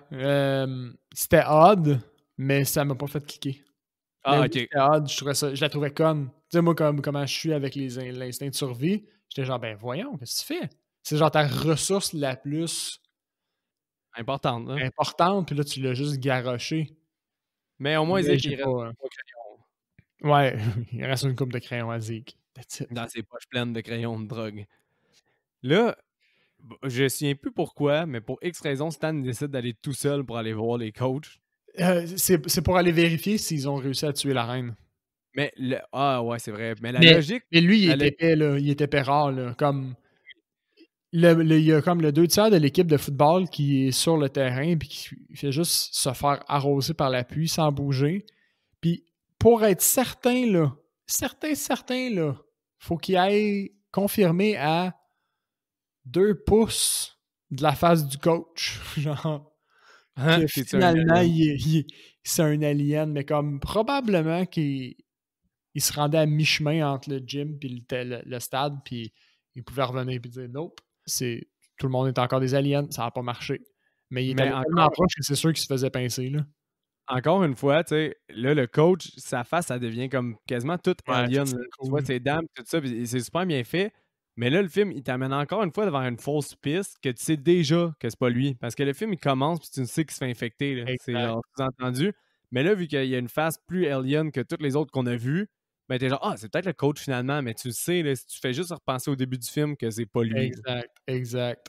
C'était odd, mais ça m'a pas fait cliquer.
Ah,
Mais
OK.
oui, c'était odd, je la trouvais conne. Tu sais, moi, comment je suis avec l'instinct de survie, j'étais genre, ben voyons, qu'est-ce que tu fais? C'est genre ta ressource la plus
Importante, là.
importante, puis là, tu l'as juste garoché.
Mais au moins,
Mais
Zeke,
j'ai
il reste
pas.
pas crayon
Ouais, il reste une coupe de crayons à Zeke. That's it.
dans ses poches pleines de crayons de drogue. Là, je ne souviens plus pourquoi, mais pour X raison, Stan décide d'aller tout seul pour aller voir les coachs.
C'est pour aller vérifier s'ils ont réussi à tuer la reine.
Mais ah ouais, c'est vrai. Mais la
Mais,
logique.
mais lui, il
la
était
lo-
épais, là. Il était pérard, là. Comme il y a comme le 2 tiers de l'équipe de football qui est sur le terrain puis qui fait juste se faire arroser par la pluie sans bouger. Puis pour être certain, là, certain, là, faut qu'il aille confirmer à 2 pouces de la face du coach. Genre,
Hein?
que
C'est un
finalement,
alien.
c'est un alien, mais comme probablement qu'il se rendait à mi-chemin entre le gym et le stade, puis il pouvait revenir et dire nope, tout le monde est encore des aliens, ça n'a pas marché. Mais il est
Mais
allé tellement proche que c'est sûr qu'il se faisait pincer. Là.
encore une fois, tu sais, là, le coach, sa face, ça devient comme quasiment tout
Ouais,
alien.
c'est
Là. Tu
cool.
vois, ses dents, tout ça, puis c'est super bien fait. Mais là, le film, il t'amène encore une fois devant une fausse piste que tu sais déjà que c'est pas lui. Parce que le film, il commence, puis tu sais qu'il se fait infecter. Là. C'est
Exact.
genre sous-entendu. Mais là, vu qu'il y a une face plus alien que toutes les autres qu'on a vues, ben t'es genre, ah, c'est peut-être le coach finalement. Mais tu le sais, là, si tu fais juste repenser au début du film que c'est pas lui. Là.
Exact.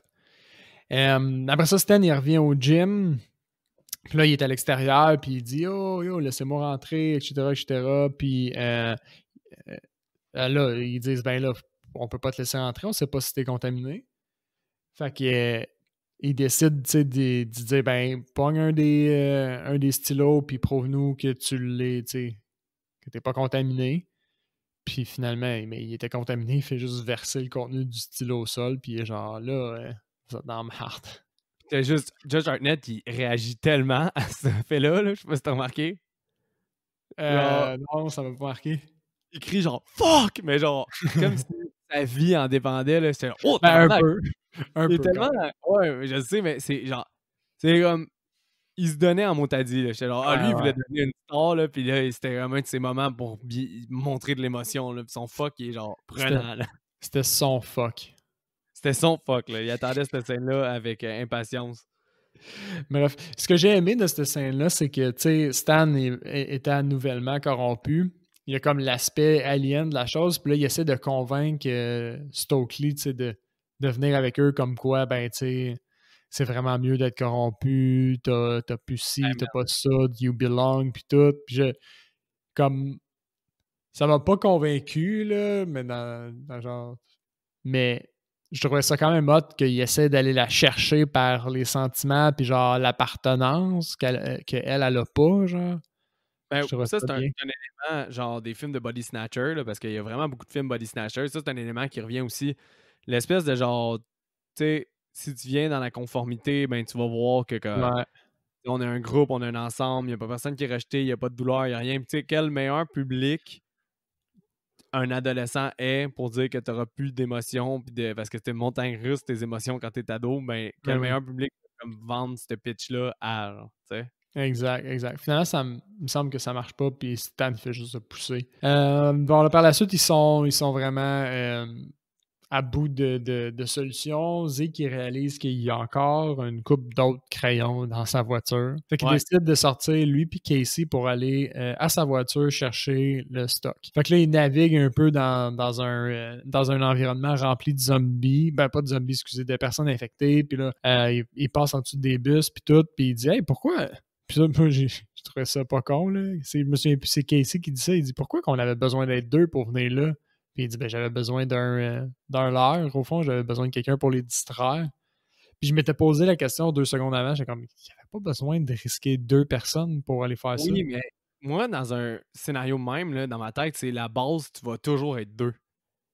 Après ça, Stan, il revient au gym. Puis là, il est à l'extérieur, puis il dit oh, yo, laissez-moi rentrer, etc. Puis là, ils disent ben là, on peut pas te laisser rentrer, on sait pas si t'es contaminé. Fait que il décide, tu sais, de dire ben, pogne un des stylos, puis prouve-nous que tu l'es, tu sais, que t'es pas contaminé. Puis finalement, mais il était contaminé, il fait juste verser le contenu du stylo au sol, puis il est genre là, vous êtes dans la merde.
C'est juste, Judge Hartnett, il réagit tellement à ce fait-là. Là. Je sais pas si t'as remarqué. Genre,
Non, ça m'a pas marqué.
il crie genre fuck, mais genre comme si sa vie en dépendait là. C'est oh
Ben, un
tabarnak.
peu. Un
Il est
peu.
tellement ouais, je sais, mais c'est genre c'est comme il se donnait en motadis là. J'étais genre ah lui il voulait devenir une star là, puis là c'était vraiment un de ses moments pour montrer de l'émotion là, puis son fuck il est genre prenant là.
C'était son fuck.
C'était son fuck là. Il attendait cette scène là avec impatience.
Bref, ce que j'ai aimé de cette scène-là, c'est que, tu sais, Stan était nouvellement corrompu. Il y a comme l'aspect alien de la chose, puis là, il essaie de convaincre Stokely, tu sais, de venir avec eux comme quoi, ben, tu sais, c'est vraiment mieux d'être corrompu, t'as plus ci, t'as pas ça, you belong, puis tout. Puis comme, Ça m'a pas convaincu, là, mais dans genre... Mais je trouvais ça quand même hot qu'il essaie d'aller la chercher par les sentiments puis genre l'appartenance qu'elle a pas, genre.
Ben,
Je trouvais
ça,
ça
c'est un
bien.
élément, genre des films de Body Snatcher, là, parce qu'il y a vraiment beaucoup de films Body Snatcher. Ça, c'est un élément qui revient aussi. L'espèce de genre, tu sais, si tu viens dans la conformité, ben tu vas voir que comme,
Ouais.
on est un groupe, on est un ensemble, il n'y a pas personne qui est rejeté, il n'y a pas de douleur, il n'y a rien. Puis, tu sais, quel meilleur public un adolescent est pour dire que tu n'auras plus d'émotions, parce que c'était une montagne russe, tes émotions quand tu es ado, ben quel
Ben oui.
meilleur public pour comme vendre ce pitch-là à, genre, tu sais.
Exact, exact. Finalement, il me semble que ça marche pas, puis Stan fait juste se pousser. Bon, là, par la suite, ils sont vraiment à bout de solutions. Zeke, il réalise qu'il y a encore une coupe d'autres crayons dans sa voiture. Fait qu'il
Ouais.
décide de sortir, lui puis Casey, pour aller à sa voiture chercher le stock. Fait que là, il navigue un peu dans un environnement rempli de zombies. Ben, pas de zombies, excusez, de personnes infectées. Puis là, il passe en dessous des bus, puis tout. Puis il dit « Hey, pourquoi... » Puis là, moi, j'ai trouvé ça pas con, là. Je me souviens plus, c'est Casey qui dit ça. Il dit « Pourquoi qu'on avait besoin d'être deux pour venir là? » Puis il dit ben, j'avais besoin d'un leurre, au fond, j'avais besoin de quelqu'un pour les distraire. Puis je m'étais posé la question 2 secondes avant, j'étais comme, il n'y avait pas besoin de risquer 2 personnes pour aller faire ça.
Oui, mais moi, dans un scénario même, là, dans ma tête, c'est la base, tu vas toujours être deux.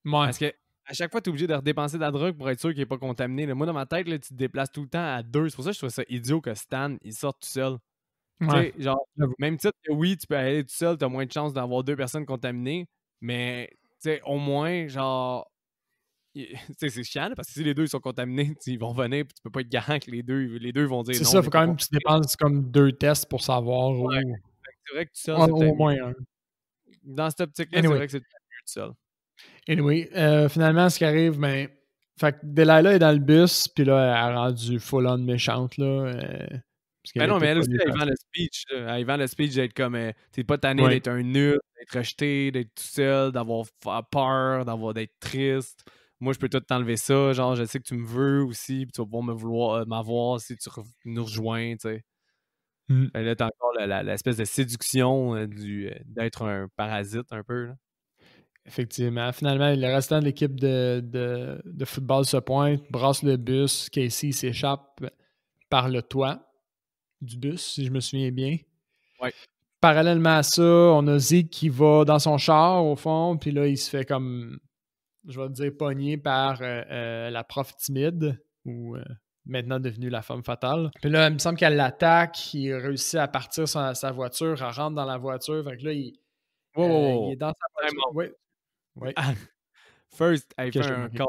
Ouais.
Parce que à chaque fois, tu es obligé de redépenser de la drogue pour être sûr qu'il n'est pas contaminé. Là, moi, dans ma tête, là, tu te déplaces tout le temps à deux. C'est pour ça que je trouve ça idiot que Stan, il sorte tout seul. Tu
Ouais.
sais, genre,
J'avoue.
même titre que oui, tu peux aller tout seul, tu as moins de chances d'avoir 2 personnes contaminées, mais tu sais, au moins, genre, tu sais, c'est chiant là, parce que si les deux ils sont contaminés, ils vont venir, puis tu peux pas être garant que les deux vont dire
C'est
non, on
ça, il
n'est
faut
pas
quand même que tu
contaminé.
dépenses comme 2 tests pour savoir
Ouais,
où.
c'est vrai que tout seul, c'est
Au
peut-être mieux.
moins un.
Dans cette optique-là, c'est
Anyway.
vrai que c'est peut-être mieux tout seul.
Anyway, finalement, ce qui arrive, ben. Fait que Delilah est dans le bus, puis là, elle a rendu full-on méchante, là. Parce qu'elle
Mais non, mais
était
elle
pas
aussi,
lui
elle
faire.
vend le speech. Là. Elle vend le speech d'être comme. T'es pas tanné
Ouais.
d'être un nul, d'être rejeté, d'être tout seul, d'avoir peur, d'être triste. Moi, je peux tout t'enlever ça. Genre, je sais que tu me veux aussi, puis tu vas pouvoir m'avoir si tu nous rejoins, tu sais.
Mm.
Là, t'as encore l'espèce de séduction d'être un parasite un peu. Là.
Effectivement. Finalement, le restant de l'équipe de football se pointe, brasse le bus. Casey s'échappe par le toit du bus, si je me souviens bien.
Ouais.
Parallèlement à ça, on a Zeke qui va dans son char, au fond, puis là, il se fait comme, je vais te dire, pogné par la prof timide, ou maintenant devenue la femme fatale. Puis là, il me semble qu'elle l'attaque, il réussit à partir sa voiture, elle rentre dans la voiture, fait que là,
Wow, wow,
il
wow.
est dans sa
Time
voiture.
out.
Oui, oui.
First, elle
Que
fait
j'ai
un,
manqué.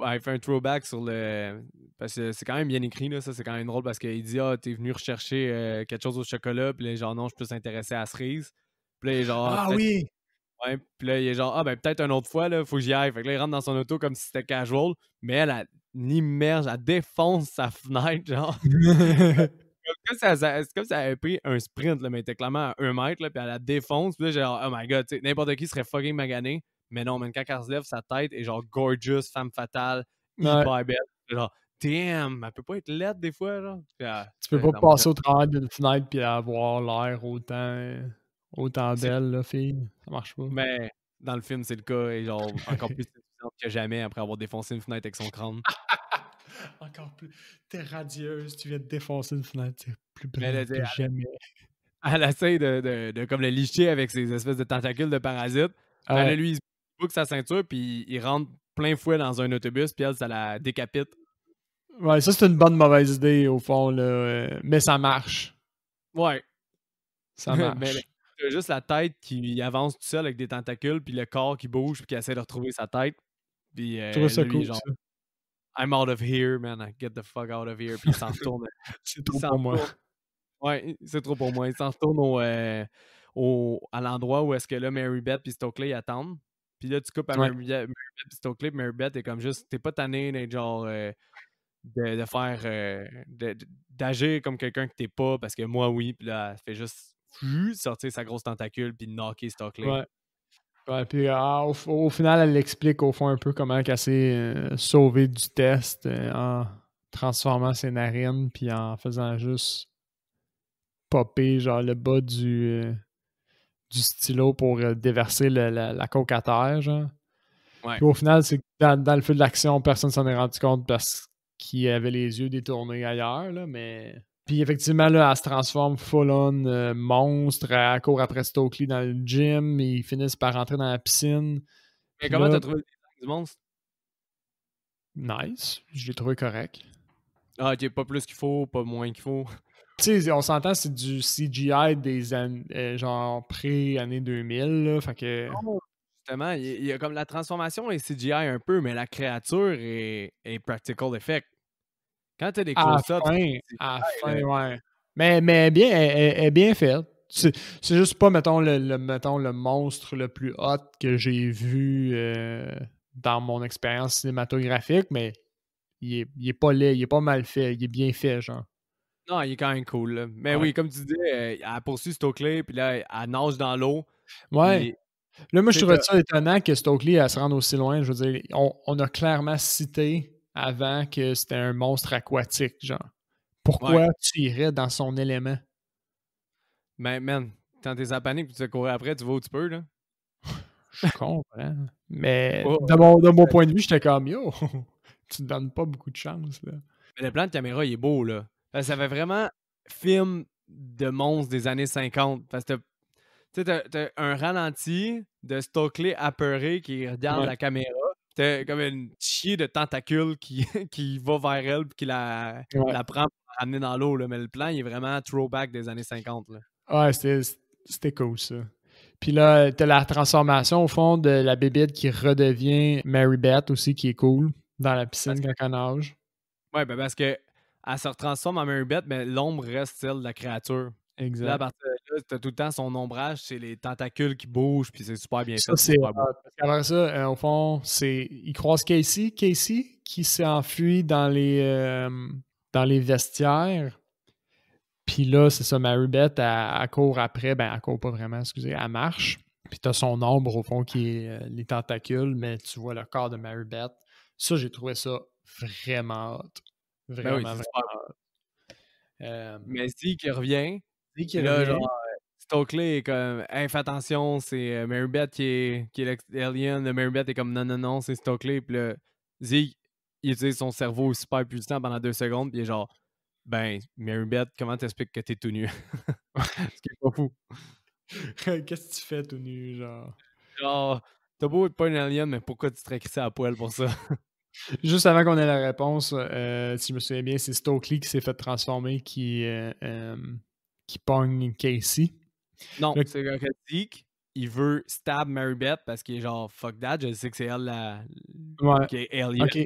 elle fait un throwback sur le. Parce que c'est quand même bien écrit, là, ça, c'est quand même drôle parce qu'il dit ah, t'es venu rechercher quelque chose au chocolat, puis là, genre, non, je suis plus intéressé à la cerise. Puis là, il est genre, ah,
Ah
peut-être.
oui!
Ouais, puis là, il est genre, ah, ben, peut-être une autre fois, là, faut que j'y aille. Fait que là, il rentre dans son auto comme si c'était casual, mais elle immerge, elle défonce sa fenêtre, genre. C'est comme si elle avait pris un sprint, là, mais elle était clairement à 1 mètre, là, puis elle la défonce. Puis là, genre, oh my god, tu sais, n'importe qui serait fucking magané. Mais non, même quand elle se lève, sa tête est genre gorgeous, femme fatale,
Ouais.
hyper belle. Genre, damn, elle peut pas être laide des fois, genre. Puis,
Tu peux pas
ça m'a fait.
passer au travers d'une fenêtre puis avoir l'air autant
C'est-
belle, la fille. Ça marche pas.
Mais dans le film, c'est le cas, et genre, encore plus séduisante que jamais après avoir défoncé une fenêtre avec son crâne.
Encore plus. T'es radieuse, tu viens de défoncer une fenêtre, c'est plus
Mais elle,
brillant que jamais.
elle essaie de comme le licher avec ses espèces de tentacules de parasites. Fait là,
Ouais.
lui, il se boucle sa ceinture, puis il rentre plein fouet dans un autobus, puis elle, ça la décapite.
Ouais, ça, c'est une bonne mauvaise idée, au fond, là. Mais ça marche.
Ouais.
Ça
Mais
marche.
t'as juste la tête qui avance tout seul avec des tentacules, puis le corps qui bouge, puis qui essaie de retrouver sa tête. Puis
Je trouve
là,
ça
lui, il est
cool,
genre,
ça.
I'm out of here, man. Get the fuck out of here. Puis il s'en retourne.
C'est
Il
trop
s'en
pour moi.
retourne. Ouais, c'est trop pour moi. Il s'en retourne à l'endroit où est-ce que là, Mary Beth et Stokely ils attendent. Puis là, tu coupes à
Ouais.
Mary Beth et Stokely, puis Mary Beth est comme juste, t'es pas tanné d'être genre, de faire, d'agir comme quelqu'un que t'es pas, parce que moi, oui. Puis là, elle fait juste sortir sa grosse tentacule, puis knocker Stokely.
Ouais. Ouais, puis au final, elle explique au fond un peu comment qu'elle s'est sauvée du test en transformant ses narines puis en faisant juste popper genre le bas du du stylo pour déverser la coke à terre, genre.
Ouais.
Puis au final, c'est que dans le feu de l'action, personne s'en est rendu compte parce qu'il avait les yeux détournés ailleurs, là, mais... Puis effectivement, là, elle se transforme full-on monstre, elle court après Stokely dans le gym, et ils finissent par rentrer dans la piscine.
Mais
Puis
comment
là,
t'as trouvé le design du monstre?
nice, je l'ai trouvé correct.
Ah, ok, pas plus qu'il faut, pas moins qu'il faut.
Tu sais, on s'entend, c'est du CGI des années, genre pré-année 2000, là, fait que...
Non, justement, il y a comme la transformation est CGI un peu, mais la créature est practical effect. Quand t'as des close-ups,
À la fin,
là,
ouais. Mais bien, elle est bien faite. C'est juste pas, mettons, mettons, le monstre le plus hot que j'ai vu dans mon expérience cinématographique, mais il est pas laid, il est pas mal fait, il est bien fait, genre.
non, il est quand même cool. Là. Mais
Ouais.
oui, comme tu disais, elle poursuit Stokely, puis là, elle nage dans l'eau.
Ouais.
Puis,
Là, moi, je
tu sais,
trouvais ça étonnant que Stokely, elle se rende aussi loin. Je veux dire, on a clairement cité avant que c'était un monstre aquatique, genre.
ouais.
Pourquoi tu irais dans son élément?
Mais man, quand t'es à panique puis tu te courir après, tu vas où tu peux, là.
Je comprends. Mais
Oh,
de mon point de vue, j'étais comme yo, tu te donnes pas beaucoup de chance, là.
mais le plan de caméra, il est beau, là. Parce que ça fait vraiment film de monstres des années 50. Parce que t'as un ralenti de Stokely apeuré qui regarde
Ouais.
la caméra. T'as comme une chier de tentacules qui, qui va vers elle puis qui
Ouais,
la prend pour la ramener dans l'eau. Là. Mais le plan, il est vraiment throwback des années 50. Là.
ouais c'était cool, ça. Puis là, t'as la transformation, au fond, de la bébête qui redevient Mary Beth aussi, qui est cool, dans la piscine
Parce que,
quand elle nage.
ouais, ben parce que elle se retransforme en Mary Beth, mais l'ombre reste celle de la créature. Puis là, à
Exact.
partir de là, t'as tout le temps son ombrage, c'est les tentacules qui bougent, puis c'est super bien
Ça,
fait, c'est
c'est
super beau.
parce qu'après ça, au fond, c'est il croise Casey qui s'est enfui dans les vestiaires. Puis là, c'est ça, Maribeth, elle court après. Ben, elle court pas vraiment, excusez, elle marche. Puis t'as son ombre, au fond, qui est les tentacules, mais tu vois le corps de Maribeth. Ça, j'ai trouvé ça vraiment hot.
Ben oui,
Vraiment,
c'est
vraiment
super beau.
hot. Euh,
Mais Zeke qui revient,
Dès qu'il
puis là,
revient,
genre, Stokely est comme, hey, fais attention, c'est Mary Beth qui est l'alien. Mary Beth est comme, non, non, non, c'est Stokely. Puis là, Zeke, il utilise son cerveau super puissant pendant 2 secondes, puis il est genre, ben, Mary Beth, comment t'expliques que t'es tout nu? Ce qui est pas fou.
qu'est-ce que tu fais tout nu, genre?
Genre, t'as beau être pas un alien, mais pourquoi tu te serais crissé à poil pour ça?
Juste avant qu'on ait la réponse, si je me souviens bien, c'est Stokely qui s'est fait transformer qui pogne Casey.
Non,
Là,
c'est que Zeke, il veut stab Mary Beth parce qu'il est genre, fuck that, je sais que c'est elle
ouais,
qui est alien.
ok,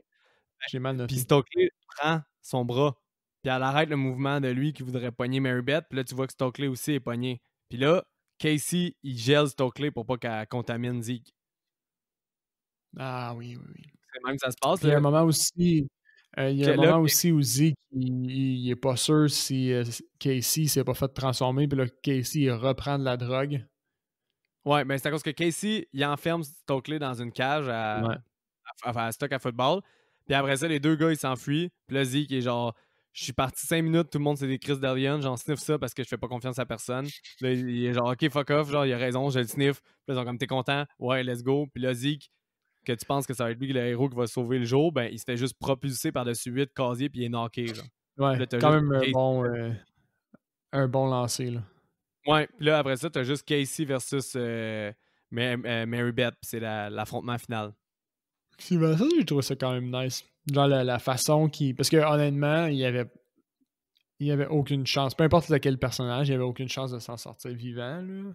j'ai mal
Puis
noté.
Stokely prend son bras, puis elle arrête le mouvement de lui qui voudrait pogner Mary Beth, puis là, tu vois que Stokely aussi est pogné. Puis là, Casey, il gèle Stokely pour pas qu'elle contamine Zeke.
Ah oui, oui, oui.
C'est même que ça se passe,
Puis il y a un
là.
moment aussi,
Là,
où Zeke, il est pas sûr si Casey s'est pas fait transformer, puis là, Casey, il reprend de la drogue.
ouais, mais c'est à cause que Casey, il enferme Stokely dans une cage
Ouais.
à stock à football. Puis après ça, les deux gars, ils s'enfuient. Puis là, Zeke est genre, je suis parti 5 minutes, tout le monde c'est des crises d'aliens, j'en sniff ça parce que je fais pas confiance à personne. Là, il est genre, ok, fuck off, genre, il a raison, je le sniff. Puis là, ils sont comme, t'es content? Ouais, let's go. Puis là, Zeke, que tu penses que ça va être lui le héros qui va sauver le jour, ben, il se fait juste propulser par-dessus 8 casiers, puis il est knocké, genre. Puis
Ouais,
là, t'as
quand
juste
même
Casey.
un bon lancer, là.
Ouais, puis là, après ça, t'as juste Casey versus Mary Beth, puis c'est l'affrontement final.
Puis, ben, ça, j'ai trouvé ça quand même nice. Genre la façon qui. Parce que honnêtement, il y avait aucune chance. Peu importe lequel personnage, il y avait aucune chance de s'en sortir vivant, là.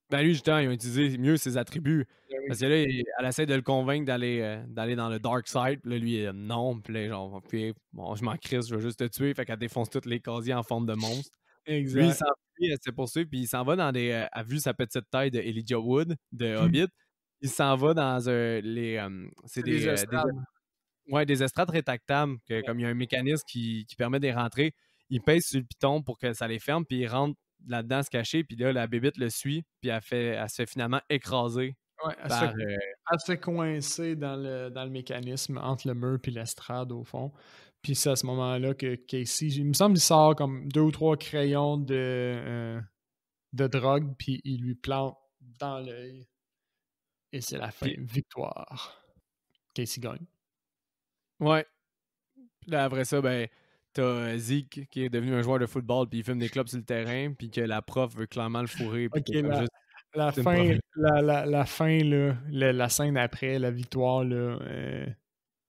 Ben lui, justement, ils ont utilisé mieux ses attributs.
Ben oui.
Parce que là, elle essaie de le convaincre d'aller dans le dark side. Puis là, lui, non. Puis là, genre, puis, bon, je m'en crisse, je veux juste te tuer. Fait qu'elle défonce tous les casiers en forme de monstre. Lui, il
Exact.
s'enfuit, elle se poursuit. Puis il s'en va dans des. A vu sa petite taille de Elijah Wood, de Hobbit. Il s'en va dans c'est
C'est des estrades.
ouais, des estrades rétractables. Comme il y a un mécanisme qui permet de les rentrer, il pèse sur le piton pour que ça les ferme. Puis il rentre là-dedans se cacher, puis là, la bébite le suit, puis elle se fait finalement écraser
Ouais,
par...
elle se fait coincer dans le mécanisme entre le mur et l'estrade, au fond. Puis c'est à ce moment-là que Casey, il me semble qu'il sort comme 2 ou 3 crayons de drogue, puis il lui plante dans l'œil. Et c'est la fin.
Puis,
Victoire. Casey gagne.
ouais. Puis là, après ça, ben, t'as Zeke qui est devenu un joueur de football, puis il fume des clopes sur le terrain, puis que la prof veut clairement le fourrer, puis
Ok,
qu'il est comme juste
la
une
fin,
prof.
la fin, là, la scène après, la victoire, là,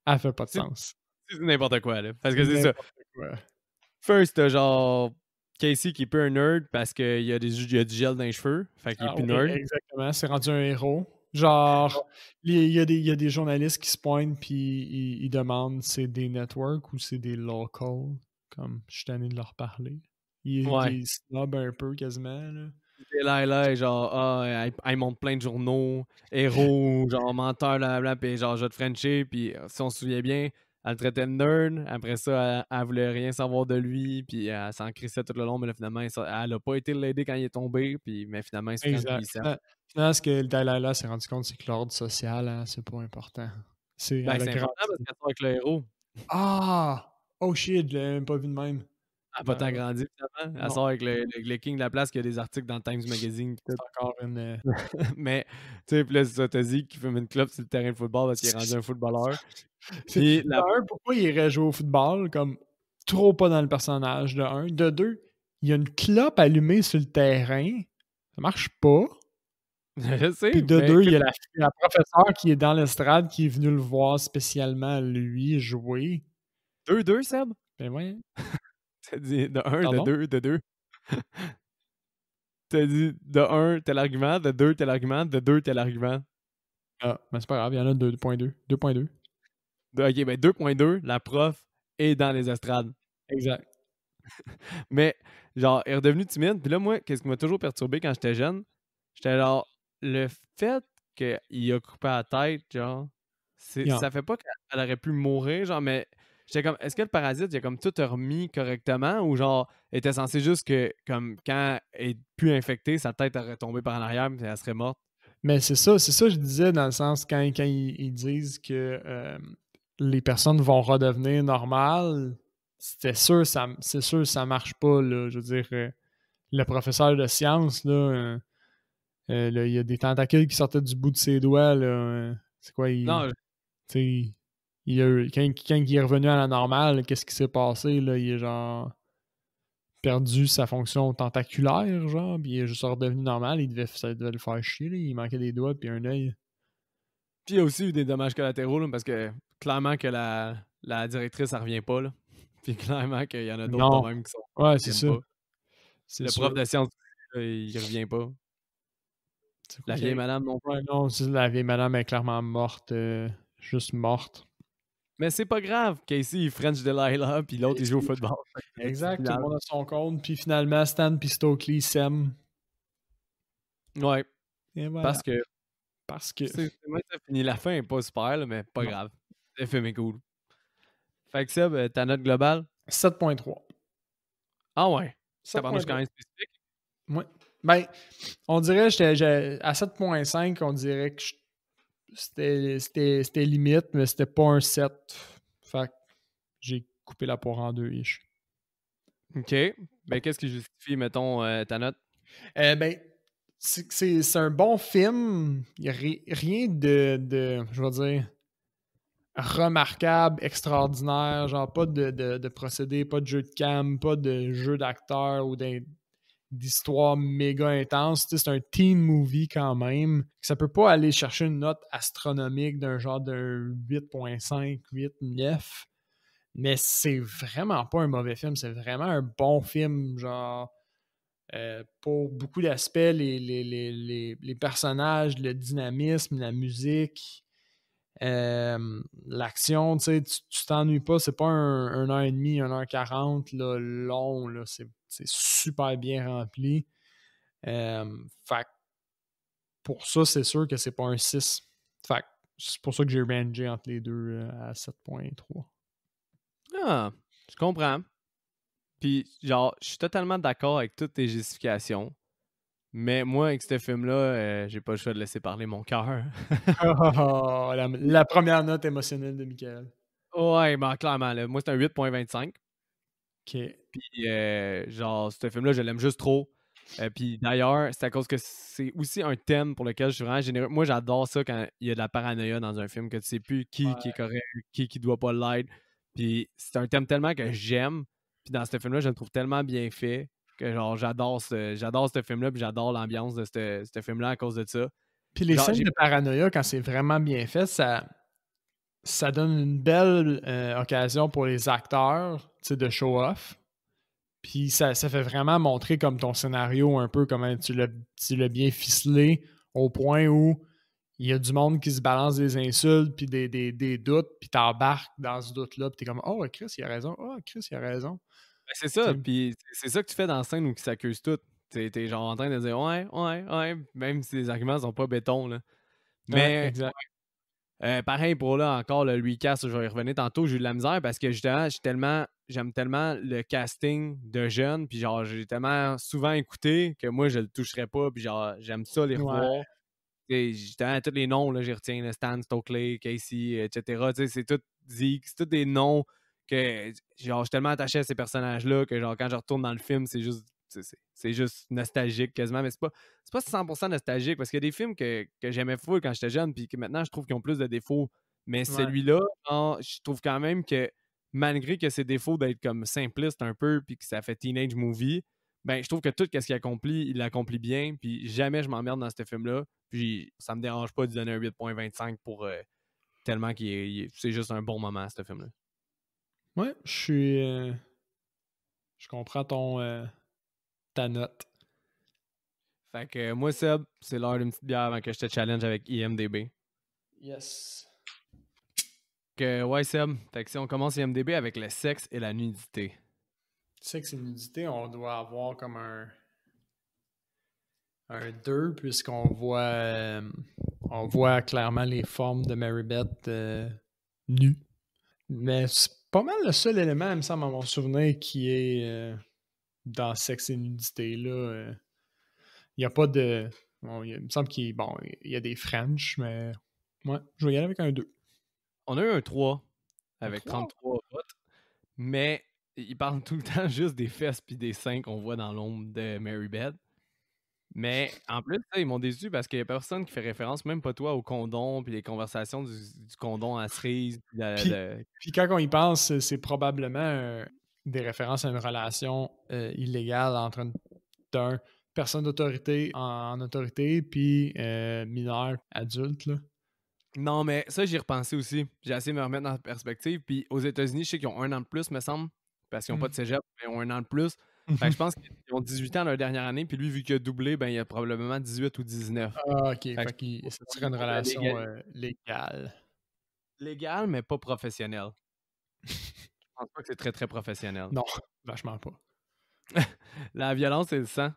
elle fait pas de
C'est
sens.
c'est n'importe quoi, là. Parce que
C'est
c'est ça.
n'importe quoi.
First, t'as genre Casey qui est peu un nerd parce qu'il y a il y a du gel dans les cheveux, fait qu'il est
Ah,
plus
oui,
nerd.
exactement. C'est rendu un héros. Genre, il y a des journalistes qui se pointent puis ils demandent c'est des networks ou c'est des locals. Comme, je suis tanné de leur parler.
Ouais.
Ils snobent un peu quasiment, là.
Là, est genre, elle monte plein de journaux, héros, genre menteur, blablabla, puis genre, je vais te Frencher, puis si on se souvient bien, elle le traitait de nerd, après ça, elle voulait rien savoir de lui, puis elle s'en crissait tout le long, mais là, finalement, elle a pas été l'aider quand il est tombé, puis, mais finalement, ils se French, puis
Exact.
ils s'aiment.
Finalement, ce que le Dalai Lama s'est rendu compte, c'est que l'ordre social, hein, c'est pas important.
Ben,
Elle a
c'est
grandi.
important parce qu'elle sort avec le héros.
Ah! Oh shit, je l'avais même pas vu de même.
Elle a pas tant
Ben,
grandi, finalement. Elle
non,
sort avec le king de la place qui a des articles dans le Times Magazine, pis tout.
c'est encore une.
Mais, tu sais, puis là, c'est ça, t'as dit qu'il fume une clope sur le terrain de football parce qu'il est rendu un footballeur. Puis,
De un, pourquoi il irait jouer au football? Comme trop pas dans le personnage, de un. De deux, il y a une clope allumée sur le terrain. Ça marche pas.
je sais,
Puis de
mais
deux, il y
écoute,
a la professeure qui est dans l'estrade qui est venue le voir spécialement, lui, jouer.
2-2, Seb?
Ben ouais.
T'as dit de 1, de
Pardon?
2, de 2. T'as dit de 1, tel argument, de 2, tel argument, de 2, tel argument.
Ah, mais c'est pas grave, il y en a 2.2. 2.2.
Ok, ben 2.2, la prof est dans les estrades.
Exact.
Mais, genre, elle est redevenue timide. Puis là, moi, qu'est-ce qui m'a toujours perturbé quand j'étais jeune? J'étais genre, le fait qu'il a coupé la tête, genre,
Yeah.
ça fait pas qu'elle aurait pu mourir, genre, mais j'étais comme, est-ce que le parasite, il a comme tout remis correctement ou genre, était censé juste que, comme, quand elle est plus infectée, sa tête aurait tombé par en arrière et elle serait morte?
Mais c'est ça que je disais dans le sens quand ils disent que les personnes vont redevenir normales, c'est sûr ça marche pas, là. Je veux dire, le professeur de sciences, là, il y a des tentacules qui sortaient du bout de ses doigts, là. C'est quoi,
Non,
tu sais, quand il est revenu à la normale, qu'est-ce qui s'est passé, là? Il est genre perdu sa fonction tentaculaire, genre, puis il est juste redevenu normal. Ça devait le faire chier, là. Il manquait des doigts puis un œil.
puis il y a aussi eu des dommages collatéraux, là, parce que clairement que la directrice, elle revient pas, là. Puis clairement qu'il y en a d'autres
Non.
de même qui
Ouais, c'est
viennent
ça.
pas.
C'est
Le
sûr.
prof de sciences, il revient pas.
C'est quoi
La
qu'il
vieille
arrive?
madame non plus.
Ouais, non, la vieille madame est clairement morte. Juste morte.
Mais c'est pas grave. Casey, il French Delilah, puis l'autre, il joue au football.
Exact, tout le monde a son compte. Puis finalement, Stan et Stokely s'aiment.
Ouais,
Et voilà.
parce que
Parce que.
moi, ça finit. La fin est pas super, là, mais pas
Non.
grave. Le film est cool. Fait que ça, ta note globale?
7.3.
Ah ouais. Ça quand
7.3.
même spécifique.
Ouais. Ben, on dirait, à 7.5, on dirait que c'était limite, mais c'était pas un 7. Fait que j'ai coupé la poire en deux, ish.
OK. Ben, qu'est-ce qui justifie, mettons, ta note?
Ben, c'est un bon film. Il n'y a rien de, je vais dire, remarquable, extraordinaire. Genre, pas de procédé, pas de jeu de cam, pas de jeu d'acteur ou d'histoire méga intense. Tu sais, c'est un teen movie quand même. Ça peut pas aller chercher une note astronomique d'un genre d'un 8.5, 8, 9. Mais c'est vraiment pas un mauvais film. C'est vraiment un bon film. Genre, pour beaucoup d'aspects, les personnages, le dynamisme, la musique, l'action, tu sais, tu t'ennuies pas. C'est pas un heure et demie, 1h40 là, long. Là, c'est super bien rempli. Fait que pour ça, c'est sûr que c'est pas un 6. Fait que c'est pour ça que j'ai rangé entre les deux à 7.3.
Ah, je comprends. Puis, genre, je suis totalement d'accord avec toutes tes justifications. Mais moi, avec ce film-là, j'ai pas le choix de laisser parler mon cœur.
Oh, la première note émotionnelle de Michael.
Ouais, ben clairement, là, moi, c'est un 8.25.
OK.
Puis, genre, ce film-là, je l'aime juste trop. Puis d'ailleurs, c'est à cause que c'est aussi un thème pour lequel je suis vraiment généreux. Moi, j'adore ça quand il y a de la paranoïa dans un film, que tu sais plus qui est
Ouais.
correct, qui doit pas l'être. Puis c'est un thème tellement que j'aime. Puis dans ce film-là, je le trouve tellement bien fait que genre j'adore ce film-là, puis j'adore l'ambiance de ce film-là à cause de ça.
Puis les
Genre,
scènes
j'ai
de paranoïa, quand c'est vraiment bien fait, ça donne une belle occasion pour les acteurs, tu sais, de show off. Puis ça fait vraiment montrer comme ton scénario un peu, comment tu l'as bien ficelé au point où il y a du monde qui se balance des insultes puis des doutes, puis t'embarques dans ce doute-là, puis t'es comme « Oh, Chris, il a raison. Oh, Chris, il a raison. »
ben, c'est ça,
Tu sais,
puis c'est ça que tu fais dans la scène où ils s'accusent tous. T'es genre en train de dire ouais, ouais, ouais, même si les arguments sont pas béton, là.
ouais,
Mais
exact.
pareil pour là encore le recast, je vais y revenir tantôt, j'ai eu de la misère parce que justement, j'aime tellement le casting de jeunes, puis genre j'ai tellement souvent écouté que moi je le toucherais pas, puis genre j'aime ça les
Ouais,
revoir. Et justement, tous les noms, là, j'y retiens, là, Stan, Stokely, Casey, etc. Tu sais, c'est tout Zeke, c'est tous des noms que genre je suis tellement attaché à ces personnages-là que genre quand je retourne dans le film, c'est juste nostalgique quasiment, mais c'est pas 100% nostalgique parce qu'il y a des films que j'aimais full quand j'étais jeune puis que maintenant je trouve qu'ils ont plus de défauts. Mais
ouais,
celui-là, genre, je trouve quand même que malgré que ses défauts d'être comme simpliste un peu puis que ça fait teenage movie, ben je trouve que tout ce qu'il accomplit, il l'accomplit bien puis jamais je m'emmerde dans ce film-là. Puis ça me dérange pas de lui donner un 8.25 pour tellement c'est juste un bon moment, ce film-là.
ouais, je comprends ta note.
Fait que moi, Seb, c'est l'heure d'une petite bière avant que je te challenge avec IMDB.
Yes.
Ouais, Seb, fait que si on commence IMDB avec le sexe et la nudité.
Sexe et nudité, on doit avoir comme un 2 on voit clairement les formes de Marybeth nues. Mais c'est pas mal le seul élément, il me semble, à mon souvenir, qui est dans sexe et nudité. Là, il n'y a pas de. Bon, il me semble qu'il bon, il y a des French, mais ouais, je vais y aller avec un 2.
On a eu un 3
Un
avec
3?
33 votes, mais il parle tout le temps juste des fesses puis des seins qu'on voit dans l'ombre de Mary Beth. Mais en plus, ça, ils m'ont déçu parce qu'il y a personne qui fait référence, même pas toi, au condom, puis les conversations du condom à cerise.
Puis, puis quand on y pense, c'est probablement des références à une relation illégale entre une personne d'autorité en autorité puis mineur adulte. Là.
Non, mais ça, j'y ai repensé aussi. J'ai essayé de me remettre dans la perspective. Puis aux États-Unis, je sais qu'ils ont un an de plus, me semble, parce qu'ils n'ont pas de
Mm.
cégep, mais ils ont un an de plus. Fait que
Mhm.
je pense qu'ils ont 18 ans leur dernière année, puis lui, vu qu'il a doublé, ben il a probablement 18 ou 19.
Ah, ok.
Fait que
Fait que ça
au
serait une
niveau de la
relation légale.
légale, mais pas professionnelle. Je pense pas que c'est très, très professionnel.
Non, vachement pas.
La violence et le sang.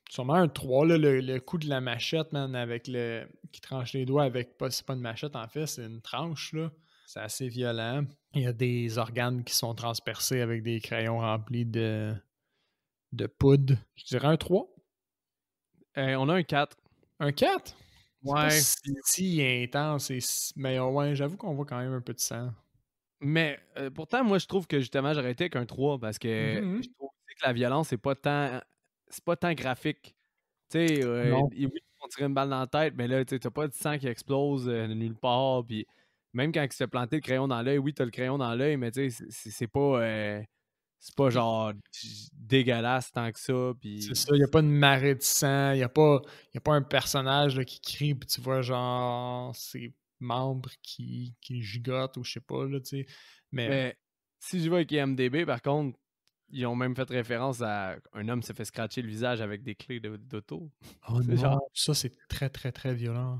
Sûrement un 3 là, le coup de la machette, man, avec le. Qui tranche les doigts avec pas. C'est pas une machette en fait, c'est une tranche, là. C'est assez violent. Il y a des organes qui sont transpercés avec des crayons remplis de poudre. Je dirais un 3.
On a un 4.
Un 4? C'est pas
Ouais.
si intense. Mais ouais, j'avoue qu'on voit quand même un peu de sang.
Mais pourtant, moi, je trouve que justement, j'aurais été avec un 3 parce que
Mhm.
je trouve aussi que la violence, c'est pas tant graphique. Tu sais,
Non.
oui, ils vont tirer une balle dans la tête, mais là, tu sais, t'as pas de sang qui explose de nulle part. Puis même quand il s'est planté le crayon dans l'œil, oui, t'as le crayon dans l'œil, mais tu sais, c'est pas genre dégueulasse tant que ça.
C'est
Puis
ça, il n'y a pas de marée de sang, il y a pas un personnage là, qui crie, puis tu vois genre ses membres qui gigotent ou je sais pas, là, tu sais. Mais
mais si je vais avec IMDB, par contre, ils ont même fait référence à un homme se fait scratcher le visage avec des clés d'auto.
oh
C'est genre.
non, ça c'est très très très violent.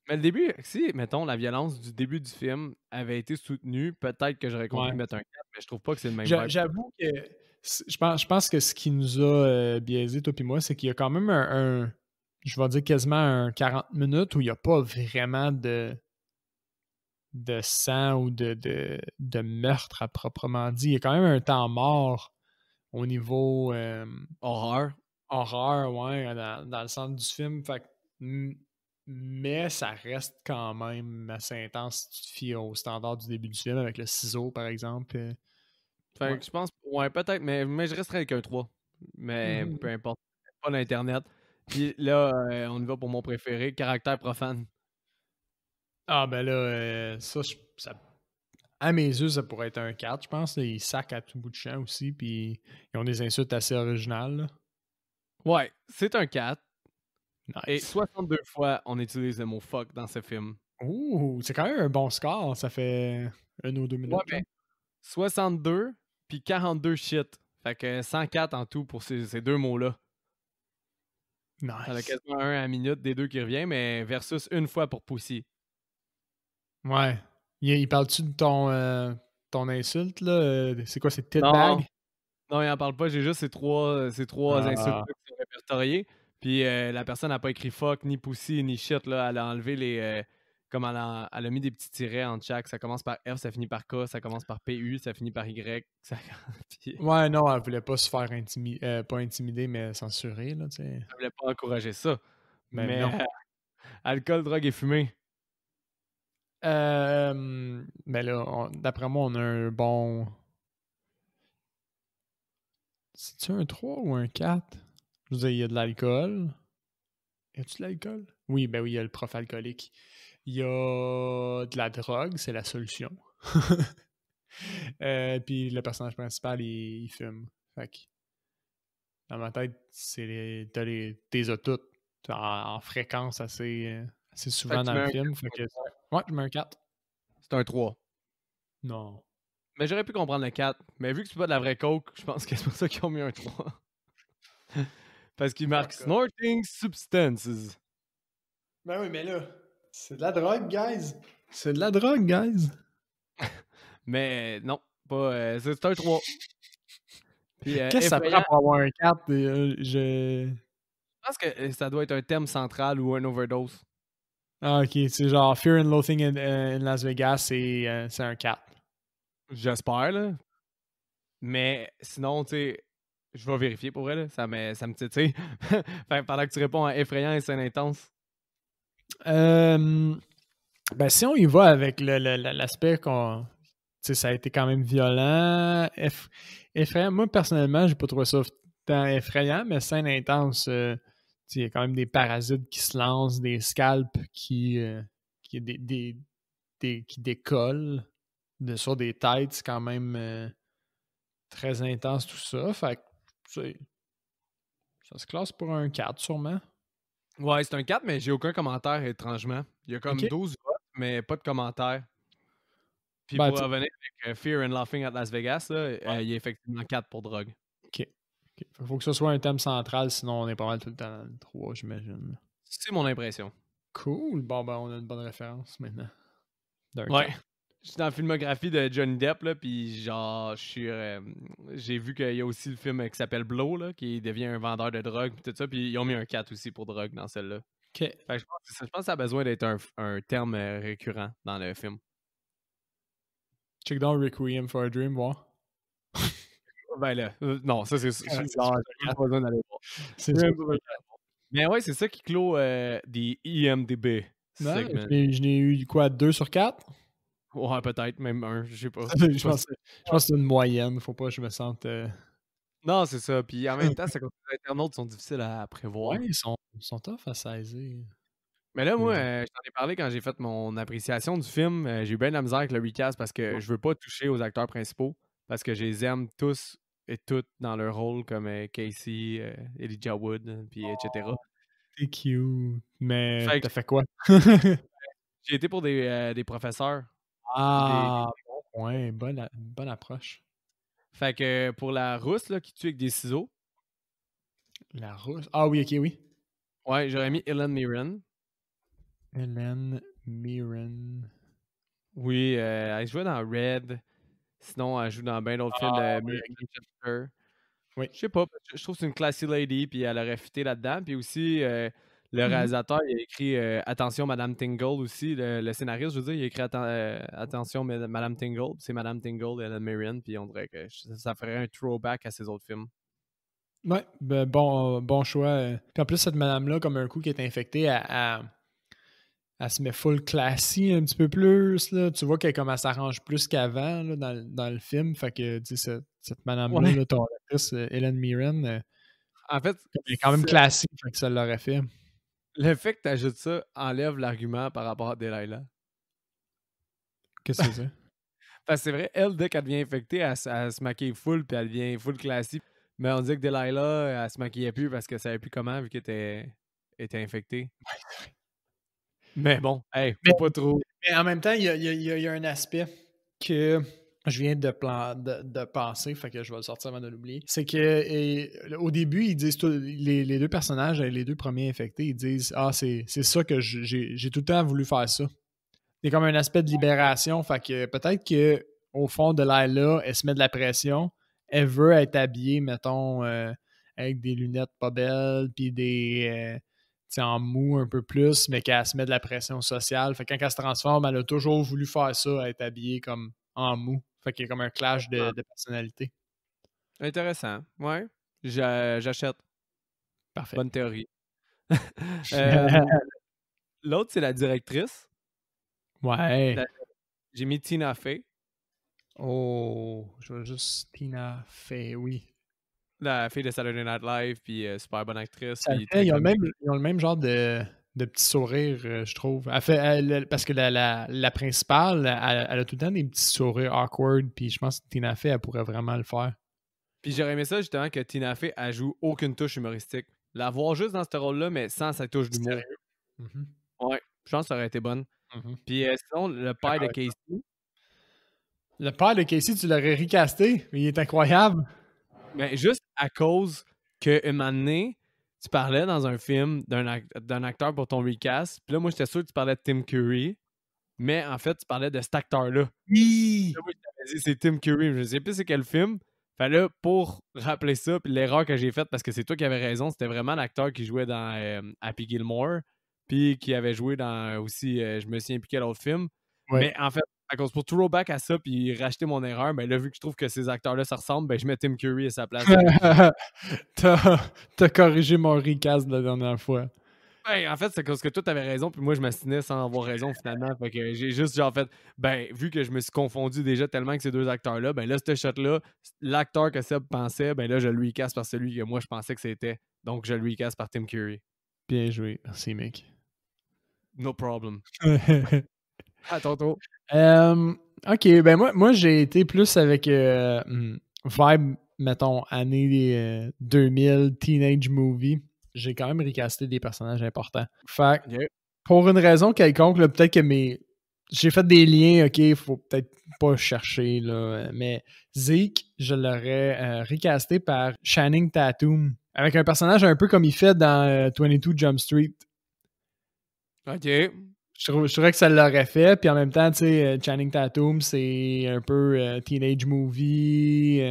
Mais le début, si, mettons, la violence du début du film avait été soutenue, peut-être que j'aurais compris
Ouais.
mettre un 4, mais je trouve pas que c'est le même vibe.
J'avoue que je pense que ce qui nous a biaisé, toi et moi, c'est qu'il y a quand même je vais dire quasiment un 40 minutes où il n'y a pas vraiment de sang ou de meurtre à proprement dit. Il y a quand même un temps mort au niveau
Horreur.
horreur, ouais, dans le centre du film. Fait mais ça reste quand même assez intense si tu te fies au standard du début du film avec le ciseau, par exemple.
Fait
Ouais.
que je pense, ouais, peut-être, mais je resterai avec un 3. Mais peu
Mhm.
importe. pas d'Internet. Puis là, on y va pour mon préféré, caractère profane.
Ah, ben là, à mes yeux, ça pourrait être un 4, je pense. Là. Ils sacent à tout bout de champ aussi, puis ils ont des insultes assez originales. Là.
Ouais, c'est un 4. Et
Nice.
62 fois, on utilise le mot fuck dans ce film.
Ouh, c'est quand même un bon score. Ça fait 1 ou 2
Ouais,
minutes. Là.
mais 62 puis 42 shit. Fait que 104 en tout pour ces deux mots-là. T'en as
Nice.
quasiment un à la minute des deux qui revient, mais versus une fois pour Pussy.
Ouais. Il parle-tu de ton insulte, là? C'est quoi, c'est
Non,
titbag?
non, il en parle pas. J'ai juste ces trois insultes
Ah.
qui sont répertoriées. Puis la personne n'a pas écrit fuck, ni pussy, ni shit. Là. Elle a enlevé les. Comme elle a mis des petits tirets en chaque. Ça commence par F, ça finit par K, ça commence par PU, ça finit par Y. Puis,
Ouais, non, elle voulait pas se faire pas intimider, mais censurer, là, tu sais.
elle voulait pas encourager ça.
Mais
Mais
non.
alcool, drogue et fumée.
Mais là, d'après moi, on a un bon. C'est-tu un 3 ou un 4? Je veux dire, il y a de l'alcool. Y a-tu de l'alcool? Oui, ben oui, il y a le prof alcoolique. Il y a de la drogue, c'est la solution. Puis le personnage principal, il fume. Fait que, dans ma tête, t'es as toutes en fréquence assez
Fait
souvent
que tu
dans
mets
le
un
film.
4.
Fait que, ouais, je mets un 4.
C'est un 3.
Non.
Mais j'aurais pu comprendre le 4. Mais vu que c'est pas de la vraie coke, je pense que c'est pour ça qu'ils ont mis un 3. Parce qu'il marque
Fuck off.
Snorting Substances.
Ben oui, mais là, c'est de la drogue, guys. C'est de la drogue, guys.
Mais non, pas. C'est un 3. Puis
Qu'est-ce que ça prend
effrayant,
pour avoir un 4?
je pense que ça doit être un thème central ou un overdose.
Ah, ok, c'est genre Fear and Loathing in Las Vegas, c'est un 4.
J'espère, là. Mais sinon, tu sais, je vais vérifier pour elle. Ça me titille. Fait que pendant que tu réponds à effrayant et scène intense.
Ben, si on y va avec l'aspect qu'on. Tu sais, ça a été quand même violent. Effrayant. Moi, personnellement, j'ai pas trouvé ça tant effrayant, mais scène intense. Tu sais, il y a quand même des parasites qui se lancent, des scalps qui décollent sur des têtes. C'est quand même très intense tout ça. Fait que, tu sais, ça se classe pour un 4 sûrement.
Ouais, c'est un 4, mais j'ai aucun commentaire, étrangement. Il y a comme
OK.
12 votes, mais pas de commentaires. Puis
Ben,
pour revenir avec Fear and Laughing at Las Vegas, là, il y a effectivement 4 pour drogue.
OK. Il faut que ce soit un thème central, sinon on est pas mal tout le temps dans le 3, j'imagine.
C'est mon impression.
Cool. Bon, ben, on a une bonne référence maintenant. D'un
Ouais.
4.
Je suis dans la filmographie de Johnny Depp, là, puis genre, j'ai vu qu'il y a aussi le film qui s'appelle Blow, là, qui devient un vendeur de drogue, puis tout ça, puis ils ont mis un 4 aussi pour drogue dans celle-là.
OK.
Fait que je pense que ça a besoin d'être un terme récurrent dans le film.
Check down Requiem for a Dream, voir.
Ben là, non, ça c'est
Ah, c'est
genre,
sûr,
j'ai pas besoin d'aller voir.
C'est sûr.
Mais ouais, c'est ça qui clôt des IMDB
Non,
segment.
je n'ai eu quoi, 2 sur 4?
Ouais, peut-être, même un, je sais pas.
je pense que c'est une moyenne. Faut pas que je me sente.
Non, c'est ça. Puis en même temps, c'est comme les internautes sont difficiles à prévoir.
Ouais, ils sont tough à saisir.
Mais là, moi,
Les
je t'en ai parlé quand j'ai fait mon appréciation du film. J'ai eu bien de la misère avec le recast parce que je veux pas toucher aux acteurs principaux parce que je les aime tous et toutes dans leur rôle comme Casey, Elijah Wood, puis etc.
C'est cute. Mais
Fait que
t'as fait quoi?
j'ai été pour des professeurs.
Ah, bon point. Bonne approche.
Fait que pour la rousse là, qui tue avec des ciseaux,
La rousse. Ah oui, ok, oui.
ouais, j'aurais mis Helen Mirren.
Helen Mirren.
Oui, elle jouait dans Red. Sinon, elle joue dans bien d'autres films de
oui,
Miriam Winchester.
Oui.
Je sais pas, je trouve que c'est une classy lady, puis elle aurait fité là-dedans. Puis aussi, le réalisateur, il a écrit Attention Madame Tingle aussi. Le scénariste, je veux dire, il a écrit Attention Madame Tingle. C'est Madame Tingle et Helen Mirren, puis on dirait que ça ferait un throwback à ses autres films.
Ouais, ben, bon choix. Puis en plus, cette madame-là, comme un coup qui est infectée, elle se met full classy un petit peu plus. Là. Tu vois qu'elle s'arrange plus qu'avant là, dans le film. Fait que tu sais, cette madame-là,
Ouais.
là, ton actrice, Helen Mirren,
En fait,
Il est quand même classique, fait que ça l'aurait fait.
le fait que tu ajoutes ça enlève l'argument par rapport à Delilah.
Qu'est-ce que c'est?
Parce que c'est vrai, elle, dès qu'elle devient infectée, elle se maquille full, puis elle devient full classique. Mais on dit que Delilah, elle se maquillait plus parce qu'elle savait plus comment, vu qu'elle était infectée. Mais bon, hey, faut pas trop.
Mais en même temps, il y a un aspect que je viens de penser, fait que je vais le sortir avant de l'oublier. C'est que au début, ils disent les deux personnages, les deux premiers infectés, ils disent ah, c'est ça que j'ai tout le temps voulu faire ça. C'est comme un aspect de libération. Fait que peut-être que au fond de Lila, elle se met de la pression. Elle veut être habillée, mettons, avec des lunettes pas belles, puis des en mou un peu plus, mais qu'elle se met de la pression sociale. Fait que quand elle se transforme, elle a toujours voulu faire ça, être habillée comme en mou. Fait qu'il y a comme un clash de personnalité.
Intéressant. Ouais. J'achète.
Parfait.
Bonne théorie. L'autre, c'est la directrice.
Ouais.
J'ai mis Tina Fey.
Oh, je veux juste Tina Fey, oui.
La fille de Saturday Night Live, puis super bonne actrice.
Ça le
Puis
fait, ils ont le même genre de petit sourire, je trouve. Parce que la principale, elle a tout le temps des petits sourires awkward, puis je pense que Tina Fey, elle pourrait vraiment le faire.
Puis j'aurais aimé ça justement que Tina Fey, elle joue aucune touche humoristique. La voir juste dans ce rôle-là, mais sans sa touche d'humour.
Mm-hmm.
Ouais, je pense que ça aurait été bonne.
Mm-hmm.
Puis sinon, le père de Casey.
Le père de Casey, tu l'aurais recasté, mais il est incroyable.
Mais juste à cause que un moment donné, tu parlais dans un film d'un acteur pour ton recast. Puis là, moi, j'étais sûr que tu parlais de Tim Curry. Mais en fait, tu parlais de cet acteur-là.
Oui!
Là, moi, je t'avais dit, c'est Tim Curry. Je ne sais plus c'est quel film. Fait là, pour rappeler ça, puis l'erreur que j'ai faite, parce que c'est toi qui avais raison, c'était vraiment l'acteur qui jouait dans Happy Gilmore, puis qui avait joué dans aussi, je me souviens plus quel autre film.
Ouais.
Mais en fait, à cause pour throwback à ça, puis racheter mon erreur, ben là, vu que je trouve que ces acteurs-là se ressemblent, ben je mets Tim Curry à sa place.
T'as corrigé mon recast la dernière fois.
Ben, en fait, c'est parce que toi, t'avais raison, puis moi, je m'assinais sans avoir raison, finalement. Fait que j'ai juste, genre, fait, ben, vu que je me suis confondu déjà tellement avec ces deux acteurs-là, ben là, ce shot-là, l'acteur que Seb pensait, ben là, je le recast par celui que moi, je pensais que c'était. Donc, je le recast par Tim Curry.
Bien joué. Merci, mec.
No problem. À ton tour.
OK, ben moi j'ai été plus avec vibe, mettons, année 2000, teenage movie. J'ai quand même recasté des personnages importants. Fait
Okay.
pour une raison quelconque, là, peut-être que j'ai fait des liens, OK, faut peut-être pas chercher, là, mais Zeke, je l'aurais recasté par Channing Tatum, avec un personnage un peu comme il fait dans 22 Jump Street.
OK.
Je trouvais que ça l'aurait fait, puis en même temps, tu sais, Channing Tatum, c'est un peu teenage movie,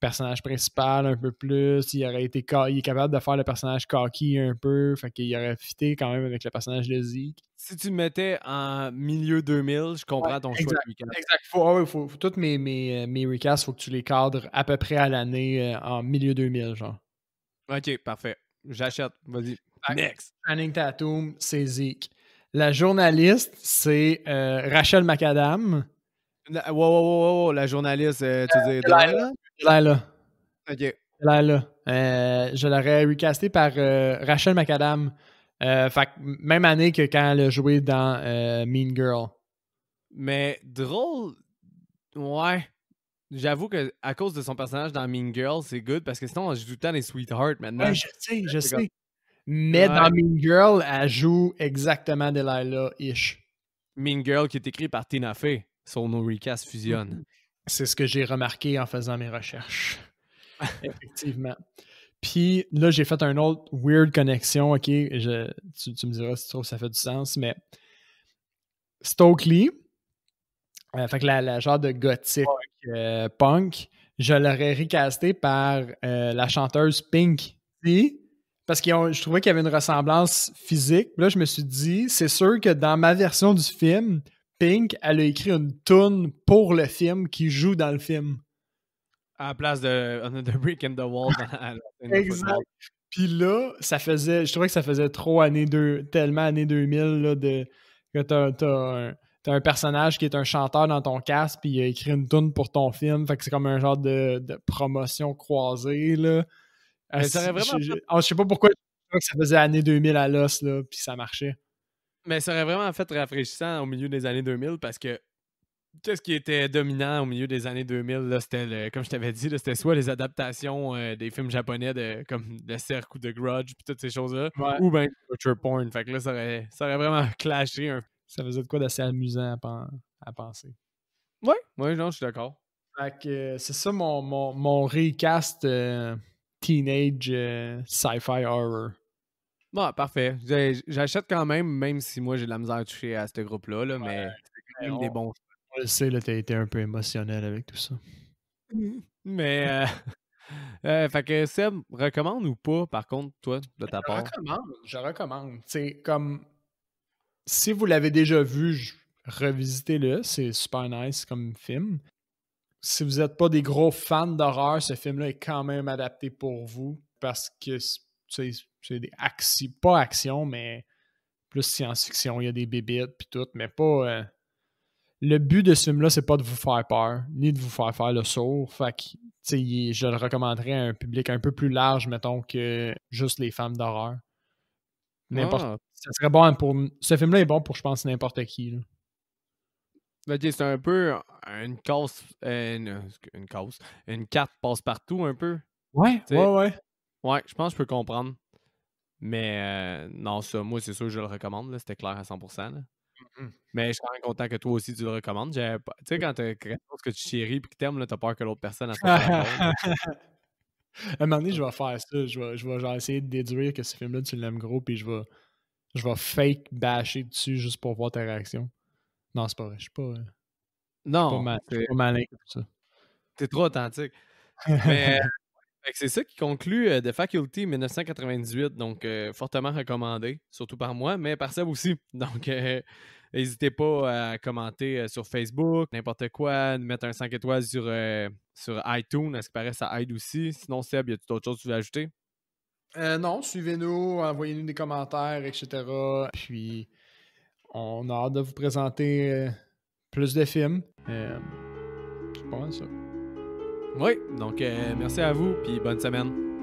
personnage principal un peu plus. Il est capable de faire le personnage cocky un peu, fait qu'il aurait fité quand même avec le personnage de Zeke.
Si tu me mettais en milieu 2000, je comprends ton choix de recast.
Exact. Faut toutes mes recasts, faut que tu les cadres à peu près à l'année en milieu 2000, genre.
OK, parfait. J'achète. Vas-y. Next.
Channing Tatum, c'est Zeke. La journaliste, c'est Rachel McAdam.
Wow, la journaliste, tu veux dire Delilah?
Delilah.
OK.
Delilah. Je l'aurais recasté par Rachel McAdam. Fait que même année que quand elle a joué dans Mean Girl.
Mais drôle, ouais. J'avoue qu'à cause de son personnage dans Mean Girl, c'est good parce que sinon, on joue tout le temps les Sweethearts maintenant.
Ouais, je sais. Mais dans Mean Girl, elle joue exactement Delilah-ish.
Mean Girl qui est écrit par Tina Fey. Sur nos recasts fusionnent.
C'est ce que j'ai remarqué en faisant mes recherches. Effectivement. Puis là, j'ai fait un autre weird connexion. OK, tu me diras si tu trouves que ça fait du sens, mais Stokely, fait que la genre de gothique punk, je l'aurais recasté par la chanteuse Pink. Parce que je trouvais qu'il y avait une ressemblance physique. Là, je me suis dit, c'est sûr que dans ma version du film, Pink, elle a écrit une toune pour le film qui joue dans le film.
À la place de The Brick in the Wall.
Exact. Puis là, je trouvais que ça faisait trop tellement années 2000 là, que t'as un personnage qui est un chanteur dans ton casque puis il a écrit une toune pour ton film. Fait que c'est comme un genre de promotion croisée, là.
Mais ça aurait vraiment
Je sais pas pourquoi je crois que ça faisait années 2000 à l'os, là, puis ça marchait.
Mais ça aurait vraiment fait rafraîchissant au milieu des années 2000 parce que qu'est-ce qui était dominant au milieu des années 2000, là, c'était, comme je t'avais dit, là, c'était soit les adaptations des films japonais comme Le Cercle ou The Grudge puis toutes ces choses-là,
Ouais.
ou bien Torture Porn. Fait que là, ça aurait vraiment clashé un.
Ça faisait de quoi d'assez amusant à penser.
Ouais, non, je suis d'accord.
Fait que c'est ça mon recast teenage sci-fi horror.
Bon, parfait. J'achète quand même si moi j'ai de la misère à toucher à ce groupe-là, là, mais c'est quand même des bons.
On le sait, là, t'as été un peu émotionnel avec tout ça.
Mais, fait que Seb, recommande ou pas, par contre, toi, de ta part?
Je recommande. C'est comme, si vous l'avez déjà vu, revisitez-le. C'est super nice comme film. Si vous n'êtes pas des gros fans d'horreur, ce film-là est quand même adapté pour vous parce que c'est des pas action, mais plus science-fiction. Il y a des bébites puis tout, mais pas. Le but de ce film-là, c'est pas de vous faire peur, ni de vous faire le sourd. Fait que, je le recommanderais à un public un peu plus large, mettons, que juste les fans d'horreur. Ça serait bon pour. Ce film-là est bon pour, je pense, n'importe qui. Là.
Ok, c'est un peu une case. Une carte passe-partout, un peu.
Ouais.
Ouais, je pense que je peux comprendre. Mais non, ça, moi, c'est sûr que je le recommande. Là, c'était clair à 100%. Là.
Mm-hmm.
Mais je suis quand même content que toi aussi, tu le recommandes. Tu sais, quand t'as quelque chose que tu chéris et que t'aimes, t'as peur que l'autre personne elle soit pas d'accord.
À un moment donné, je vais faire ça. Je vais genre essayer de déduire que ce film-là, tu l'aimes gros, puis je vais fake basher dessus juste pour voir ta réaction. Non, c'est pas vrai. Je suis pas malin comme ça.
T'es trop authentique. Mais c'est ça qui conclut The Faculty 1998. Donc, fortement recommandé, surtout par moi, mais par Seb aussi. Donc, n'hésitez pas à commenter sur Facebook, n'importe quoi, mettre un 5 étoiles sur iTunes. À ce qui paraît, ça aide aussi. Sinon, Seb, y a-t-il d'autres choses que tu veux ajouter?
Non, suivez-nous, envoyez-nous des commentaires, etc. Puis, on a hâte de vous présenter plus de films. C'est pas mal ça.
Oui, donc merci à vous, puis bonne semaine.